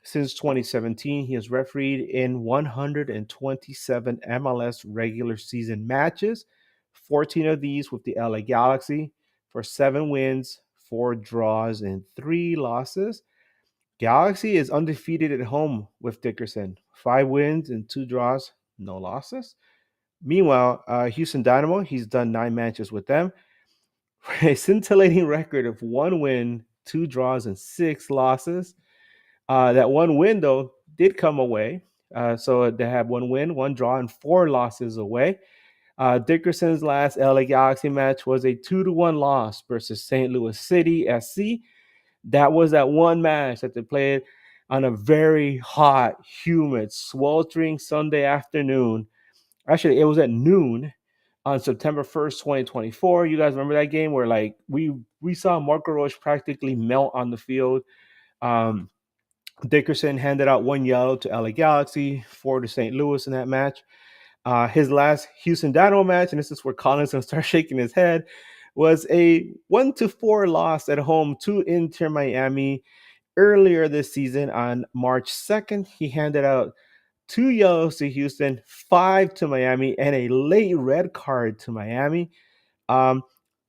S1: Since 2017, he has refereed in 127 MLS regular season matches, 14 of these with the LA Galaxy, for 7 wins, 4 draws, and 3 losses. Galaxy is undefeated at home with Dickerson, 5 wins and 2 draws, no losses. Meanwhile, Houston Dynamo, he's done 9 matches with them, a scintillating record of 1 win, 2 draws, and 6 losses. That 1 win, though, did come away. So they had 1 win, 1 draw, and 4 losses away. Dickerson's last LA Galaxy match was a 2-1 loss versus St. Louis City SC. That was that one match that they played on a very hot, humid, sweltering Sunday afternoon. Actually, it was at noon on September 1st, 2024. You guys remember that game where like we saw Marco Roche practically melt on the field. Um, Dickerson handed out 1 yellow to LA Galaxy, 4 to St. Louis in that match. His last Houston Dynamo match, and this is where Colin's going to start shaking his head, was a 1-4 loss at home to Inter Miami earlier this season on March 2nd. He handed out 2 yellows to Houston, 5 to Miami, and a late red card to Miami. Um,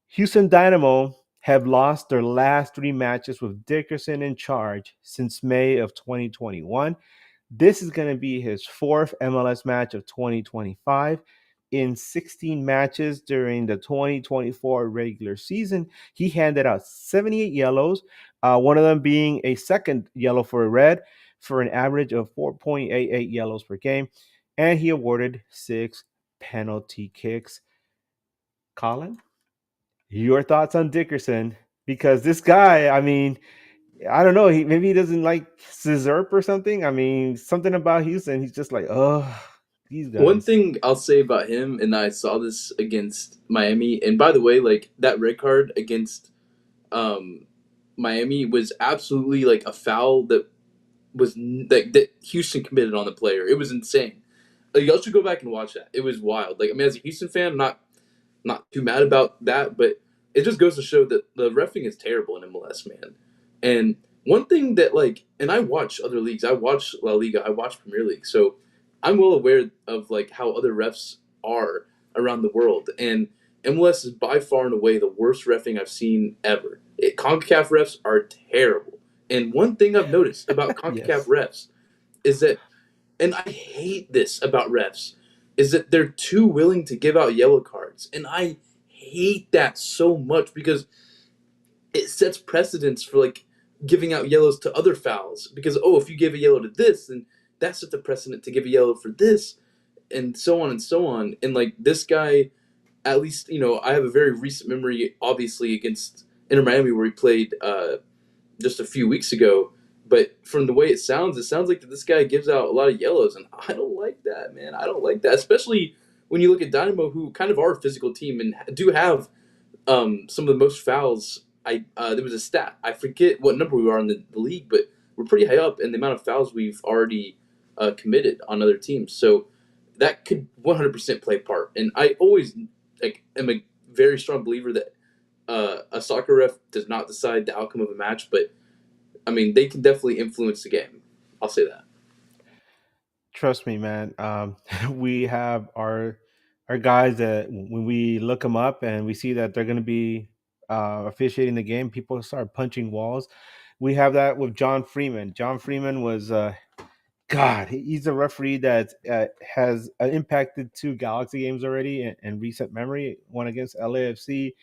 S1: Houston Dynamo have lost their last 3 matches with Dickerson in charge since May of 2021. This is going to be his 4th MLS match of 2025. In 16 matches during the 2024 regular season, he handed out 78 yellows, one of them being a second yellow for a red, for an average of 4.88 yellows per game. And he awarded 6 penalty kicks. Colin, your thoughts on Dickerson? Because this guy, I mean, I don't know. Maybe he doesn't like Scissor or something. I mean, something about Houston. He's just like, oh, these
S3: One
S1: guys.
S3: thing I'll say about him, and I saw this against Miami, and by the way, like that red card against um, Miami was absolutely like a foul that Houston committed on the player. It was insane. Like, y'all should go back and watch that. It was wild. Like, I mean, as a Houston fan, I'm not too mad about that, but it just goes to show that the reffing is terrible in MLS, man. And one thing that like, and I watch other leagues. I watch La Liga. I watch Premier League. So I'm well aware of like how other refs are around the world. And MLS is by far and away the worst reffing I've seen ever. CONCACAF refs are terrible. And one thing I've noticed about CONCACAF
S1: Yes.
S3: refs is that, and I hate this about refs, is that they're too willing to give out yellow cards. And I hate that so much because it sets precedents for like giving out yellows to other fouls. Because, oh, if you give a yellow to this, then that set the precedent to give a yellow for this, and so on and so on. And like this guy, at least I have a very recent memory, obviously against Inter Miami where he played just a few weeks ago. But from the way it sounds like that this guy gives out a lot of yellows, and I don't like that, man. I don't like that, especially when you look at Dynamo, who kind of are a physical team and do have some of the most fouls. There was a stat, I forget what number we are in the league, but we're pretty high up in the amount of fouls we've already committed on other teams. So that could 100% play a part. And I always am a very strong believer that a soccer ref does not decide the outcome of a match, but I mean they can definitely influence the game. I'll say that.
S1: Trust me, man. We have our guys that when we look them up and we see that they're going to be officiating the game, people start punching walls. We have that with John Freeman. John Freeman was God. He's a referee that has impacted two Galaxy games already in recent memory. One against LAFC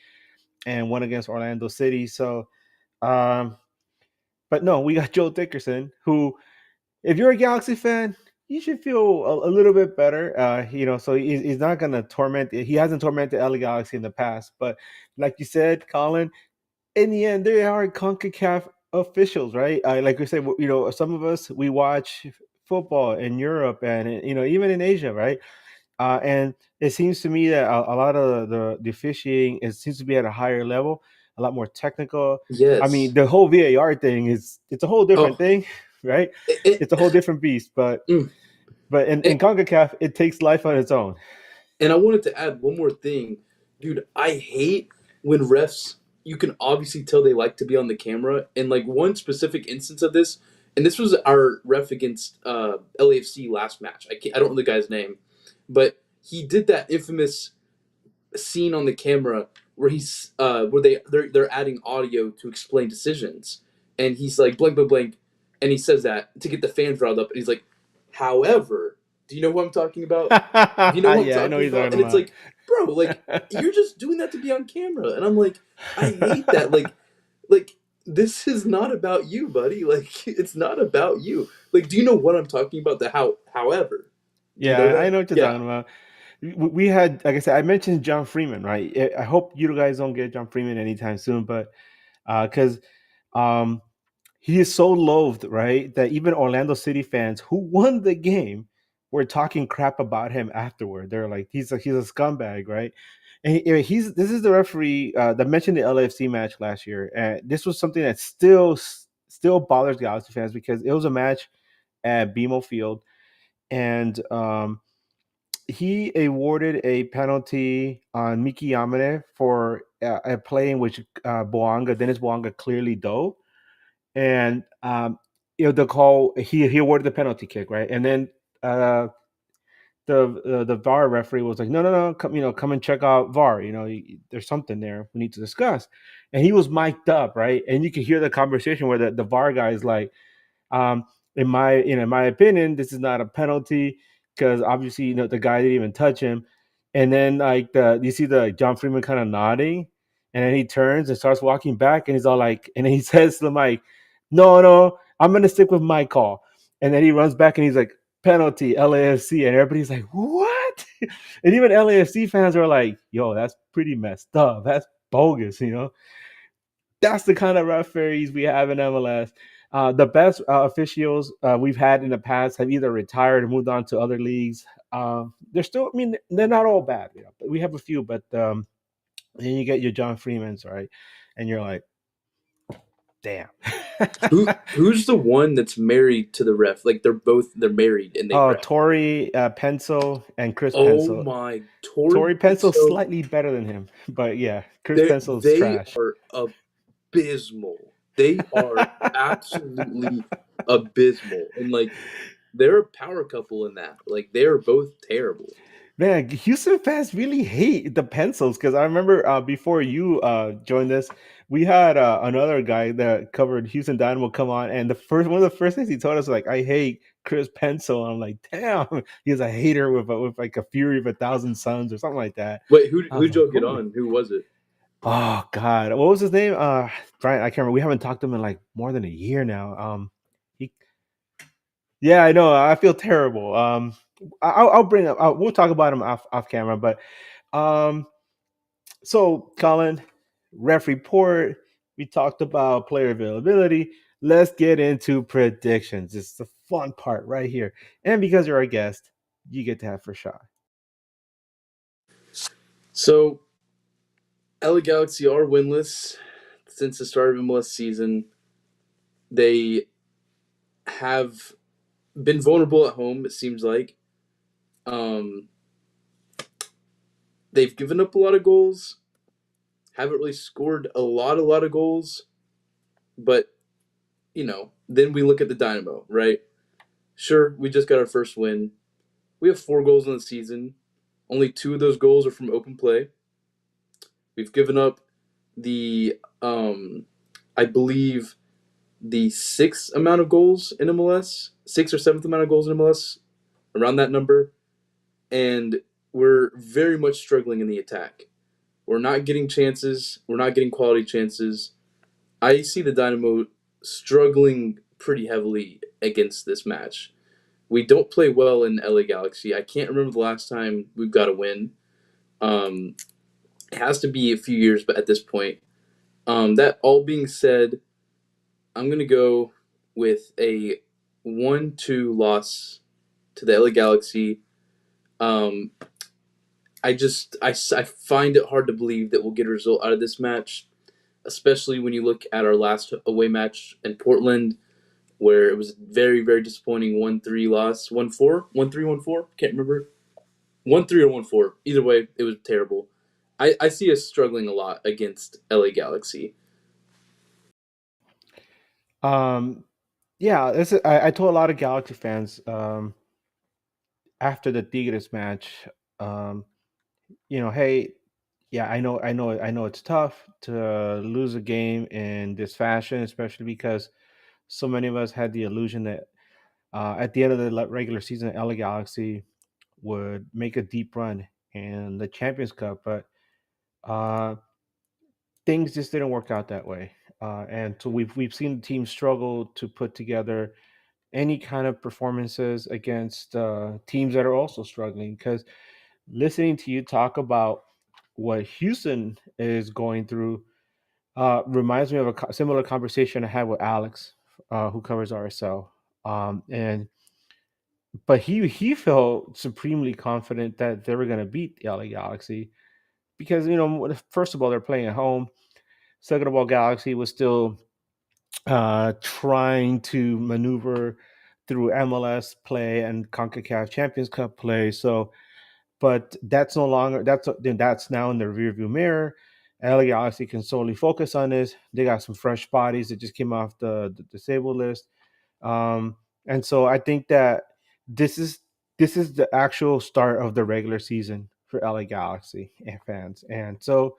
S1: and one against Orlando City. So, um, but no, we got Joe Dickerson, who, if you're a Galaxy fan, you should feel a little bit better. So he's not going to torment. He hasn't tormented LA Galaxy in the past, but like you said, Colin, in the end, they are CONCACAF officials, right? Like we said, some of us we watch football in Europe and even in Asia, right? And it seems to me that a lot of the officiating it seems to be at a higher level, a lot more technical. I mean,
S3: Yes.
S1: the whole VAR thing it's a whole different
S3: Oh,
S1: thing, right?
S3: it,
S1: It's a whole different beast. But
S3: mm,
S1: but in
S3: it,
S1: CONCACAF, it takes life on its own.
S3: And I wanted to add one more thing. Dude, I hate when refs, you can obviously tell they like to be on the camera. And like one specific instance of this, and this was our ref against LAFC last match. I don't know the guy's name, but he did that infamous scene on the camera where they're adding audio to explain decisions, and he's like blank blank blank, and he says that to get the fans riled up, and he's like, however, do you know what I'm talking about? Do you know what I'm
S1: Yeah, I know what
S3: talking
S1: you're
S3: about?
S1: talking
S3: And it's
S1: about.
S3: like, bro, like you're just doing that to be on camera, and I'm like, I hate that. Like this is not about you, buddy. Like it's not about you. Like, do you know what I'm talking about? However, do you know
S1: Yeah, I
S3: that?
S1: know what you're
S3: Yeah.
S1: talking about. We had, like I said, I mentioned John Freeman, right? I hope you guys don't get John Freeman anytime soon, but because um, he is so loathed, right? That even Orlando City fans who won the game were talking crap about him afterward. They're like, he's a scumbag, right? And this is the referee that mentioned the LAFC match last year, and this was something that still bothers Galaxy fans because it was a match at BMO Field, and he awarded a penalty on Miki Yamane for a play in which Dennis Boanga clearly dove, and the call he awarded the penalty kick, right? And then uh, the VAR referee was like, no, come and check out VAR. There's something there we need to discuss, and he was mic'd up, right? And you could hear the conversation where the VAR guy is like, um, in my opinion, this is not a penalty because obviously the guy didn't even touch him. And then like you see the John Freeman kind of nodding, and then he turns and starts walking back, and he's all like, and then he says to the mic, "No, I'm gonna stick with my call." And then he runs back and he's like, "Penalty, LAFC," and everybody's like, "What?" And even LAFC fans are like, "Yo, that's pretty messed up. That's bogus." That's the kind of referees we have in MLS. The best officials we've had in the past have either retired or moved on to other leagues. They're still, I mean, they're not all bad. We have a few, but then you get your John Freemans, right? And you're like, damn.
S3: Who's the one that's married to the ref? Like they're married and they
S1: Oh,
S3: ref.
S1: Tori Pencil and Chris
S3: Oh
S1: Pencil.
S3: my, Tori
S1: Tori Pencil
S3: Pinto.
S1: slightly better than him, but yeah, Chris Pencil's
S3: They
S1: trash.
S3: are abysmal. They are absolutely abysmal, and like they're a power couple in that. Like they are both terrible.
S1: Man, Houston fans really hate the pencils because I remember before you joined us, we had another guy that covered Houston Dynamo come on, and one of the first things he told us like, "I hate Chris Pencil." And I'm like, "Damn, he's a hater with like a fury of 1,000 suns or something like that."
S3: Wait,
S1: I was
S3: who'd
S1: like,
S3: y'all get
S1: "Holy,
S3: on? Who was it?
S1: oh God, what was his name?" Brian, I can't remember. We haven't talked to him in like more than a year now. He Yeah, I know. I feel terrible. I'll bring up. We'll talk about him off camera. But um, so Colin, ref report. We talked about player availability. Let's get into predictions. It's the fun part right here. And because you're our guest, you get to have first shot.
S3: So, LA Galaxy are winless since the start of MLS season. They have been vulnerable at home, it seems like. Um, they've given up a lot of goals, haven't really scored a lot of goals, but, then we look at the Dynamo, right? Sure, we just got our first win. We have 4 goals in the season. Only 2 of those goals are from open play. We've given up the, I believe, the sixth amount of goals in MLS, sixth or seventh amount of goals in MLS, around that number. And we're very much struggling in the attack. We're not getting chances. We're not getting quality chances. I see the Dynamo struggling pretty heavily against this match. We don't play well in LA Galaxy. I can't remember the last time we've got a win. Um, it has to be a few years, but at this point, that all being said, I'm gonna go with a 1-2 loss to the LA Galaxy. Um, I find it hard to believe that we'll get a result out of this match, especially when you look at our last away match in Portland, where it was very, very disappointing 1-3 loss. 1-4? 1-3, 1-4? Can't remember. 1-3 or 1-4. Either way, it was terrible. I see us struggling a lot against LA Galaxy.
S1: Um, yeah, I told a lot of Galaxy fans after the Tigres match, um, hey, yeah, I know it's tough to lose a game in this fashion, especially because so many of us had the illusion that at the end of the regular season, LA Galaxy would make a deep run in the Champions Cup, but uh, things just didn't work out that way. And so we've seen the team struggle to put together any kind of performances against teams that are also struggling. Because listening to you talk about what Houston is going through reminds me of a similar conversation I had with Alex, who covers RSL. And but he felt supremely confident that they were going to beat the LA Galaxy because first of all they're playing at home. Second of all, Galaxy was still trying to maneuver through MLS play and CONCACAF Champions Cup play. So, but that's no longer that's now in the rearview mirror. LA Galaxy can solely focus on this. They got some fresh bodies that just came off the disabled list, um, and so I think that this is this is the actual start of the regular season for LA Galaxy and fans, and so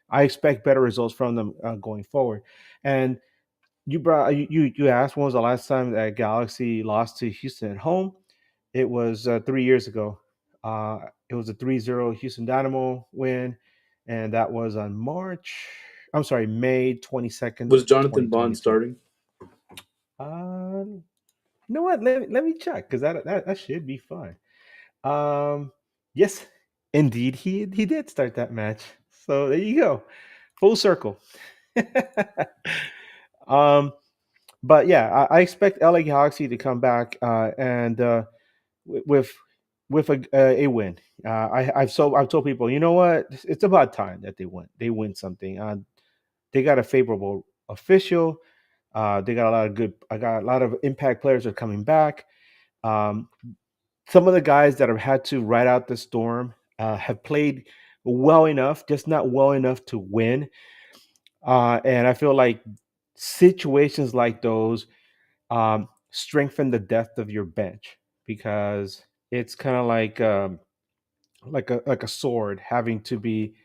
S1: I expect better results from them going forward. And you asked when was the last time that Galaxy lost to Houston at home? It was 3 years ago. It was a 3-0 Houston Dynamo win, and that was on May 22nd,
S3: Was Jonathan Bond
S1: 2022.
S3: starting?
S1: You know what? Let me check because that should be fun. Um, yes, indeed, he did start that match. So there you go, full circle. um, but yeah, I expect LA Galaxy to come back and with a win. I've told people, you know what, it's about time that they win something. They got a favorable official. They got a lot of good. I got a lot of impact players are coming back. Um, some of the guys that have had to ride out the storm have played well enough, just not well enough to win. And I feel like situations like those strengthen the depth of your bench because it's kind of like a sword having to be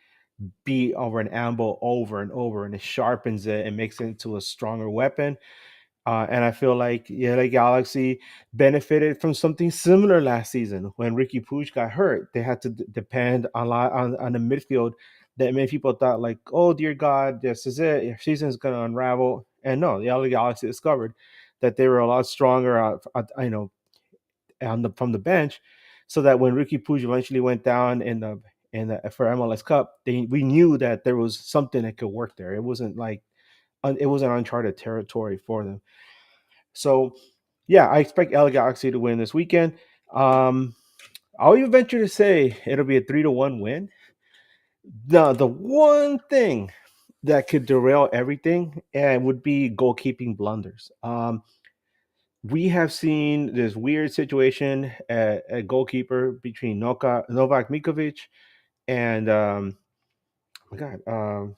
S1: beat over an amble over and over, and it sharpens it and makes it into a stronger weapon. And I feel like the Galaxy benefited from something similar last season when Ricky Puig got hurt. They had to depend a lot on the midfield that many people thought like, oh dear God, this is it. Your season's going to unravel. And no, the LA Galaxy discovered that they were a lot stronger. from the bench, so that when Ricky Puig eventually went down for MLS Cup, we knew that there was something that could work there. It wasn't like it wasn't uncharted territory for them. So yeah, I expect LA Galaxy to win this weekend. Um, I'll even venture to say it'll be a 3-1 win. The one thing that could derail everything would be goalkeeping blunders. We have seen this weird situation at goalkeeper between Novak Mikovic and oh my God,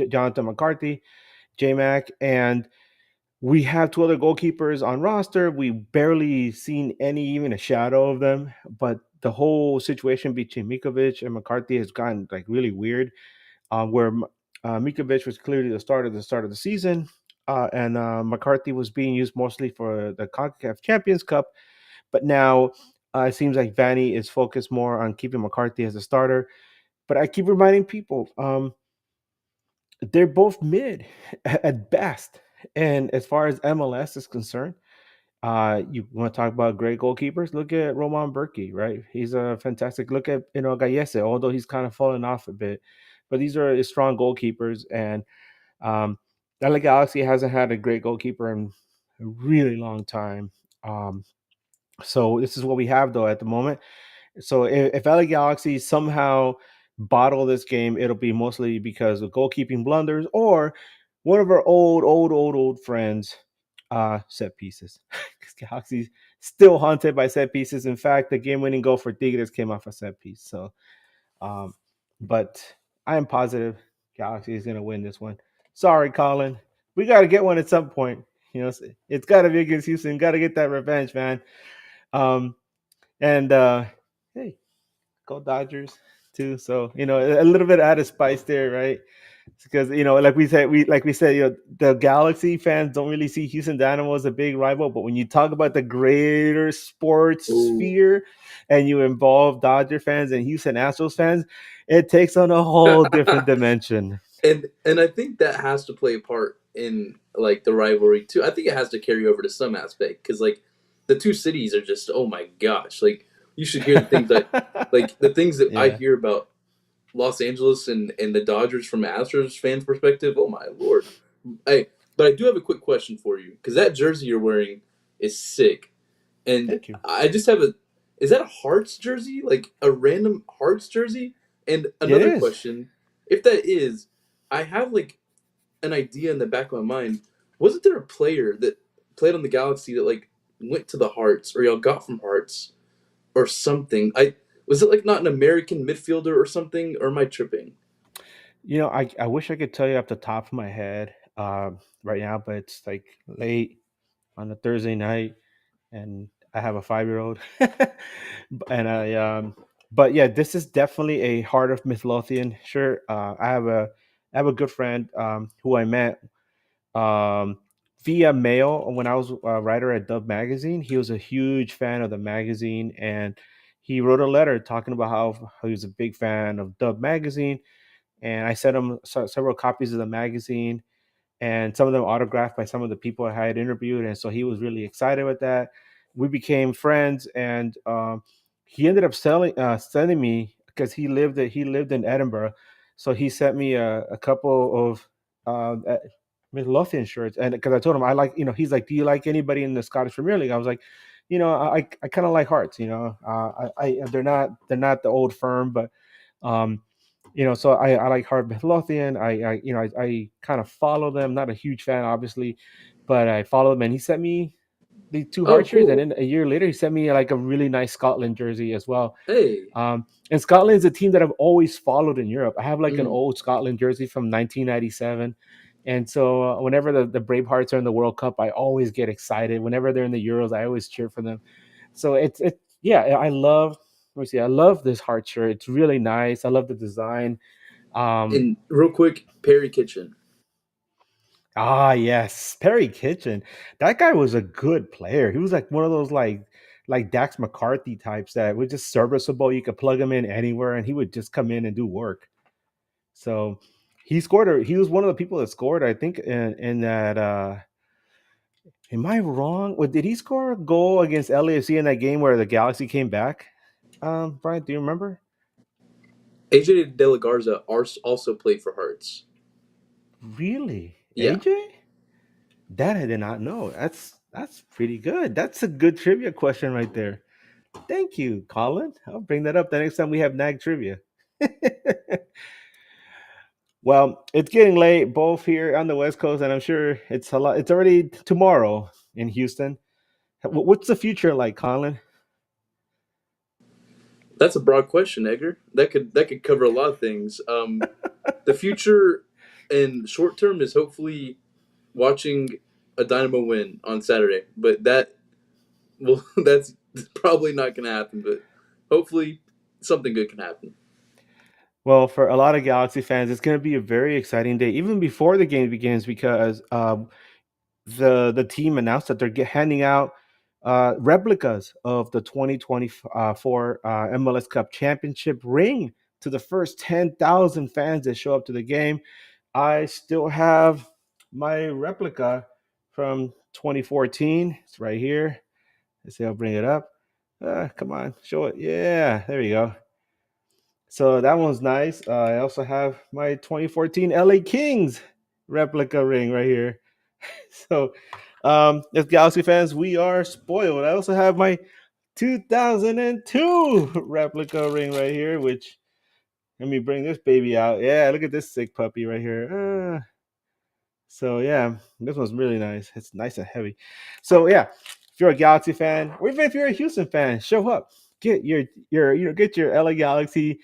S1: Jonathan McCarthy, JMac, and we have two other goalkeepers on roster. We barely seen even a shadow of them, but the whole situation between Mikovic and McCarthy has gotten like really weird. Where Mikovic was clearly the start of the season, and McCarthy was being used mostly for the CONCACAF Champions Cup. But now it seems like Vanny is focused more on keeping McCarthy as a starter. But I keep reminding people, they're both mid at best. And as far as MLS is concerned, you want to talk about great goalkeepers? Look at Roman Berkey, right? He's a fantastic. Look at Gallese, although he's kind of fallen off a bit, but these are strong goalkeepers. And um, LA Galaxy hasn't had a great goalkeeper in a really long time. Um, so this is what we have though at the moment. So if LA Galaxy somehow bottle this game, it'll be mostly because of goalkeeping blunders or one of our old friends, set pieces. Because Galaxy's still haunted by set pieces. In fact, the game-winning goal for Tigres came off a set piece. So, um, but I am positive Galaxy is going to win this one. Sorry, Colin. We got to get one at some point. It's got to be against Houston. Got to get that revenge, man. Um, and hey, go Dodgers too. So a little bit added spice there, right? Because like we said, the Galaxy fans don't really see Houston Dynamo as a big rival, but when you talk about the greater sports
S3: Oh.
S1: sphere and you involve Dodger fans and Houston Astros fans, it takes on a whole different dimension.
S3: And I think that has to play a part in like the rivalry too. I think it has to carry over to some aspect because like the two cities are just oh my gosh, like you should hear the things that I
S1: Yeah.
S3: hear about Los Angeles and the Dodgers from Astros fans perspective. Oh my lord. But I do have a quick question for you because that jersey you're wearing is sick, and
S1: Thank you.
S3: I just have a. Is that a Hearts jersey? Like a random Hearts jersey? And
S1: It
S3: another
S1: is.
S3: question, if that is, I have like an idea in the back of my mind. Wasn't there a player that played on the Galaxy that like went to the Hearts or y'all got from Hearts or something? I was it like not an American midfielder or something, or am I tripping?
S1: I wish I could tell you off the top of my head right now, but it's like late on a Thursday night and I have a 5-year-old. And but yeah, this is definitely a Heart of Midlothian shirt. I have a good friend who I met um, via mail when I was a writer at Dub Magazine. He was a huge fan of the magazine, and he wrote a letter talking about how he was a big fan of Dub Magazine. And I sent him several copies of the magazine, and some of them autographed by some of the people I had interviewed. And so he was really excited with that. We became friends, and he ended up sending me because he lived in Edinburgh, so he sent me a couple of Midlothian shirts. And because I told him I like, he's like, "Do you like anybody in the Scottish Premier League?" I was like, I kind of like Hearts. They're not the old firm, but um, so I like Hard Midlothian. I kind of follow them. Not a huge fan, obviously, but I follow them. And he sent me the two
S3: Oh,
S1: Hard shirts, and
S3: cool.
S1: then a year later, he sent me like a really nice Scotland jersey as well.
S3: Hey.
S1: And Scotland is a team that I've always followed in Europe. I have like an
S3: Mm.
S1: old Scotland jersey from 1997. And so whenever the Bravehearts are in the World Cup, I always get excited. Whenever they're in the Euros, I always cheer for them. So yeah, let me see, I love this heart shirt. It's really nice. I love the design. Um,
S3: And real quick, Perry Kitchen.
S1: yes, Perry Kitchen. That guy was a good player. He was like one of those like Dax McCarthy types that was just serviceable. You could plug him in anywhere, and he would just come in and do work. So he was one of the people that scored, I think, in that Am I wrong? What, did he score a goal against LAFC in that game where the Galaxy came back? Brian, do you remember?
S3: AJ De La Garza also played for Hearts.
S1: Really,
S3: Yeah.
S1: AJ? That I did not know. That's pretty good. That's a good trivia question right there. Thank you, Colin. I'll bring that up the next time we have NAG trivia. Well, it's getting late, both here on the West Coast, and I'm sure it's a lot. It's already tomorrow in Houston. What's the future like, Colin?
S3: That's a broad question, Edgar. That could cover a lot of things. The future in short term is hopefully watching a Dynamo win on Saturday, but that's probably not going to happen. But hopefully, something good can happen.
S1: Well, for a lot of Galaxy fans, it's going to be a very exciting day, even before the game begins, because the team announced that they're handing out replicas of the 2024 MLS Cup Championship ring to the first 10,000 fans that show up to the game. I still have my replica from 2014. It's right here. Let's see, I'll bring it up. Come on, show it. Yeah, there you go. So that one's nice. I also have my 2014 LA Kings replica ring right here. So, as Galaxy fans, we are spoiled. I also have my 2002 replica ring right here, which let me bring this baby out. Yeah, look at this sick puppy right here. So yeah, this one's really nice. It's nice and heavy. So yeah, if you're a Galaxy fan, or even if you're a Houston fan, show up. Get get your LA Galaxy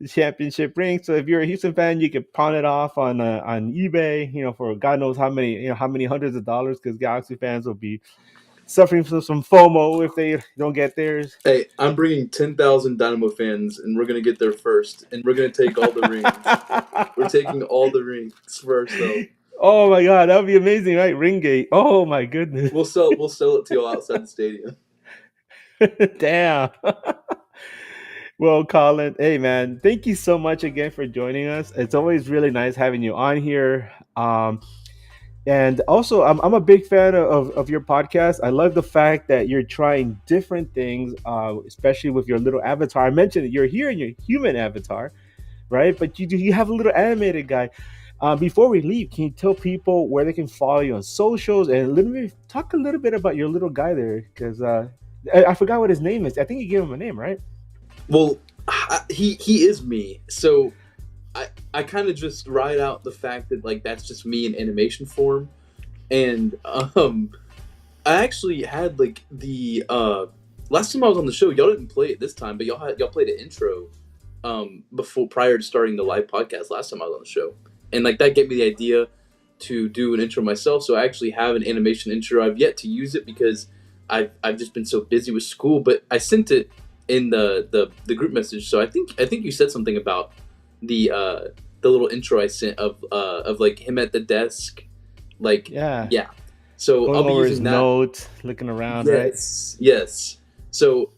S1: championship ring. So if you're a Houston fan, you can pawn it off on eBay. For God knows how many hundreds of dollars, because Galaxy fans will be suffering from some FOMO if they don't get theirs.
S3: Hey, I'm bringing 10,000 Dynamo fans, and we're going to get there first, and we're going to take all the rings. We're taking all the rings first, though.
S1: Oh my God, that would be amazing, right? Ringgate. Oh my goodness.
S3: We'll sell it to you outside the stadium.
S1: Damn. Well, Colin, hey man, thank you so much again for joining us. It's always really nice having you on here. And also, I'm a big fan of your podcast. I love the fact that you're trying different things, especially with your little avatar. I mentioned that you're here in your human avatar, right? But you have a little animated guy. Before we leave, can you tell people where they can follow you on socials and talk a little bit about your little guy there? Because I forgot what his name is. I think you gave him a name, right?
S3: Well, he is me, so I kind of just ride out the fact that like that's just me in animation form, and I actually had like the last time I was on the show, y'all didn't play it this time, but y'all played an intro prior to starting the live podcast last time I was on the show, and like that gave me the idea to do an intro myself. So I actually have an animation intro. I've yet to use it because I've just been so busy with school, but I sent it in the group message. So I think you said something about the little intro I sent of like him at the desk, like yeah. So
S1: going
S3: I'll be
S1: over
S3: using
S1: his
S3: that.
S1: notes, looking around, right?
S3: Yes. So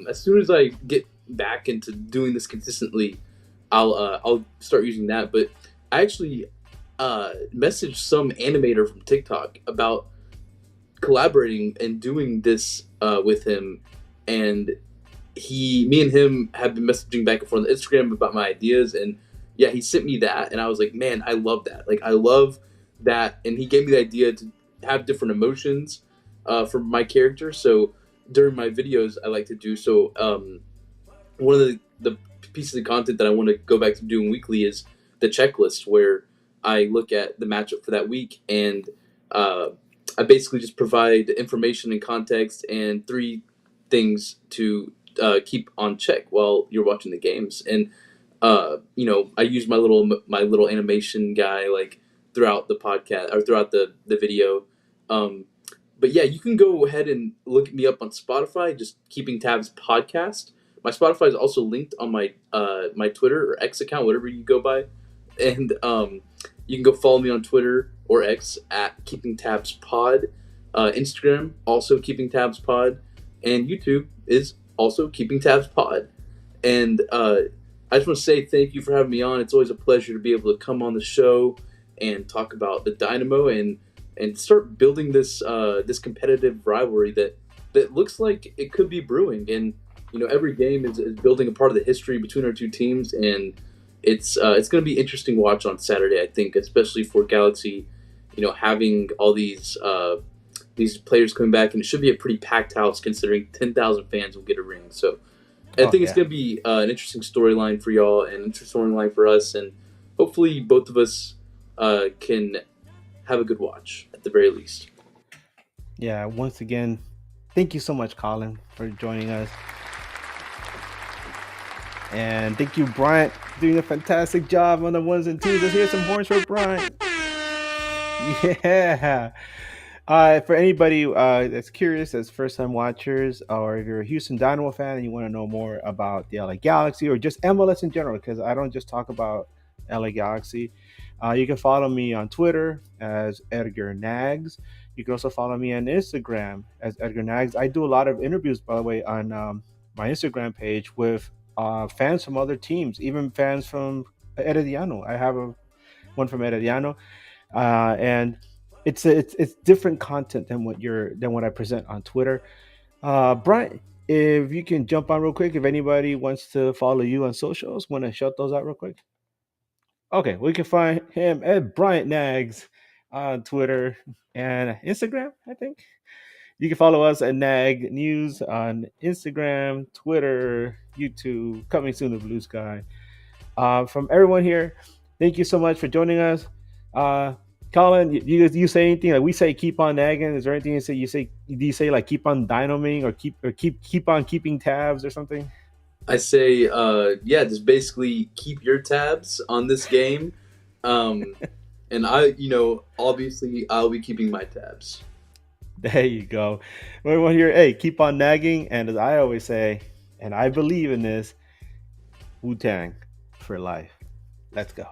S3: as soon as I get back into doing this consistently, I'll start using that. But I actually messaged some animator from TikTok about collaborating and doing this with him, and me and him have been messaging back and forth on Instagram about my ideas, and yeah, he sent me that, and I was like, man, I love that. Like, I love that, and he gave me the idea to have different emotions for my character. So during my videos, I like to do so. One of the pieces of content that I want to go back to doing weekly is the checklist, where I look at the matchup for that week, and I basically just provide information and context and 3 things to keep on check while you're watching the games. And I use my little animation guy like throughout the podcast or throughout the video. But yeah, you can go ahead and look me up on Spotify, just Keeping Tabs Podcast. My Spotify is also linked on my my Twitter or X account, whatever you go by, and you can go follow me on Twitter or X at Keeping Tabs Pod. Instagram also Keeping Tabs Pod, and YouTube is also Keeping Tabs Pod. And I just want to say thank you for having me on. It's always a pleasure to be able to come on the show and talk about the Dynamo and and start building this competitive rivalry that looks like it could be brewing. And every game is building a part of the history between our two teams, and it's going to be interesting to watch on Saturday. I think, especially for Galaxy, having all these players coming back, and it should be a pretty packed house considering 10,000 fans will get a ring. So I
S1: Oh
S3: think it's
S1: yeah.
S3: going to be an interesting storyline for y'all and an interesting storyline for us, and hopefully both of us can have a good watch at the very least.
S1: Yeah, once again, thank you so much, Colin, for joining us. And thank you, Bryant, doing a fantastic job on the ones and twos. Let's hear some horns for Bryant. Yeah. For anybody that's curious, as first time watchers, or if you're a Houston Dynamo fan and you want to know more about the LA Galaxy or just MLS in general, because I don't just talk about LA Galaxy, you can follow me on Twitter as Edgar Nags. You can also follow me on Instagram as Edgar Nags. I do a lot of interviews, by the way, on my Instagram page with fans from other teams, even fans from Herediano. I have one from Herediano, and it's different content than what I present on Twitter. Brian, if you can jump on real quick, if anybody wants to follow you on socials, want to shout those out real quick. Okay, we can find him at Bryant Nags on Twitter and Instagram, I think. You can follow us at Nag News on Instagram, Twitter, YouTube, coming soon to Blue Sky. From everyone here, thank you so much for joining us. Uh, Colin, you say anything like we say keep on nagging? Is there anything do you say like keep on dynaming or keep on keeping tabs or something?
S3: I say, yeah, just basically keep your tabs on this game, um, and obviously I'll be keeping my tabs.
S1: There you go. Everyone here, hey, keep on nagging, and as I always say, and I believe in this, Wu Tang for life. Let's go.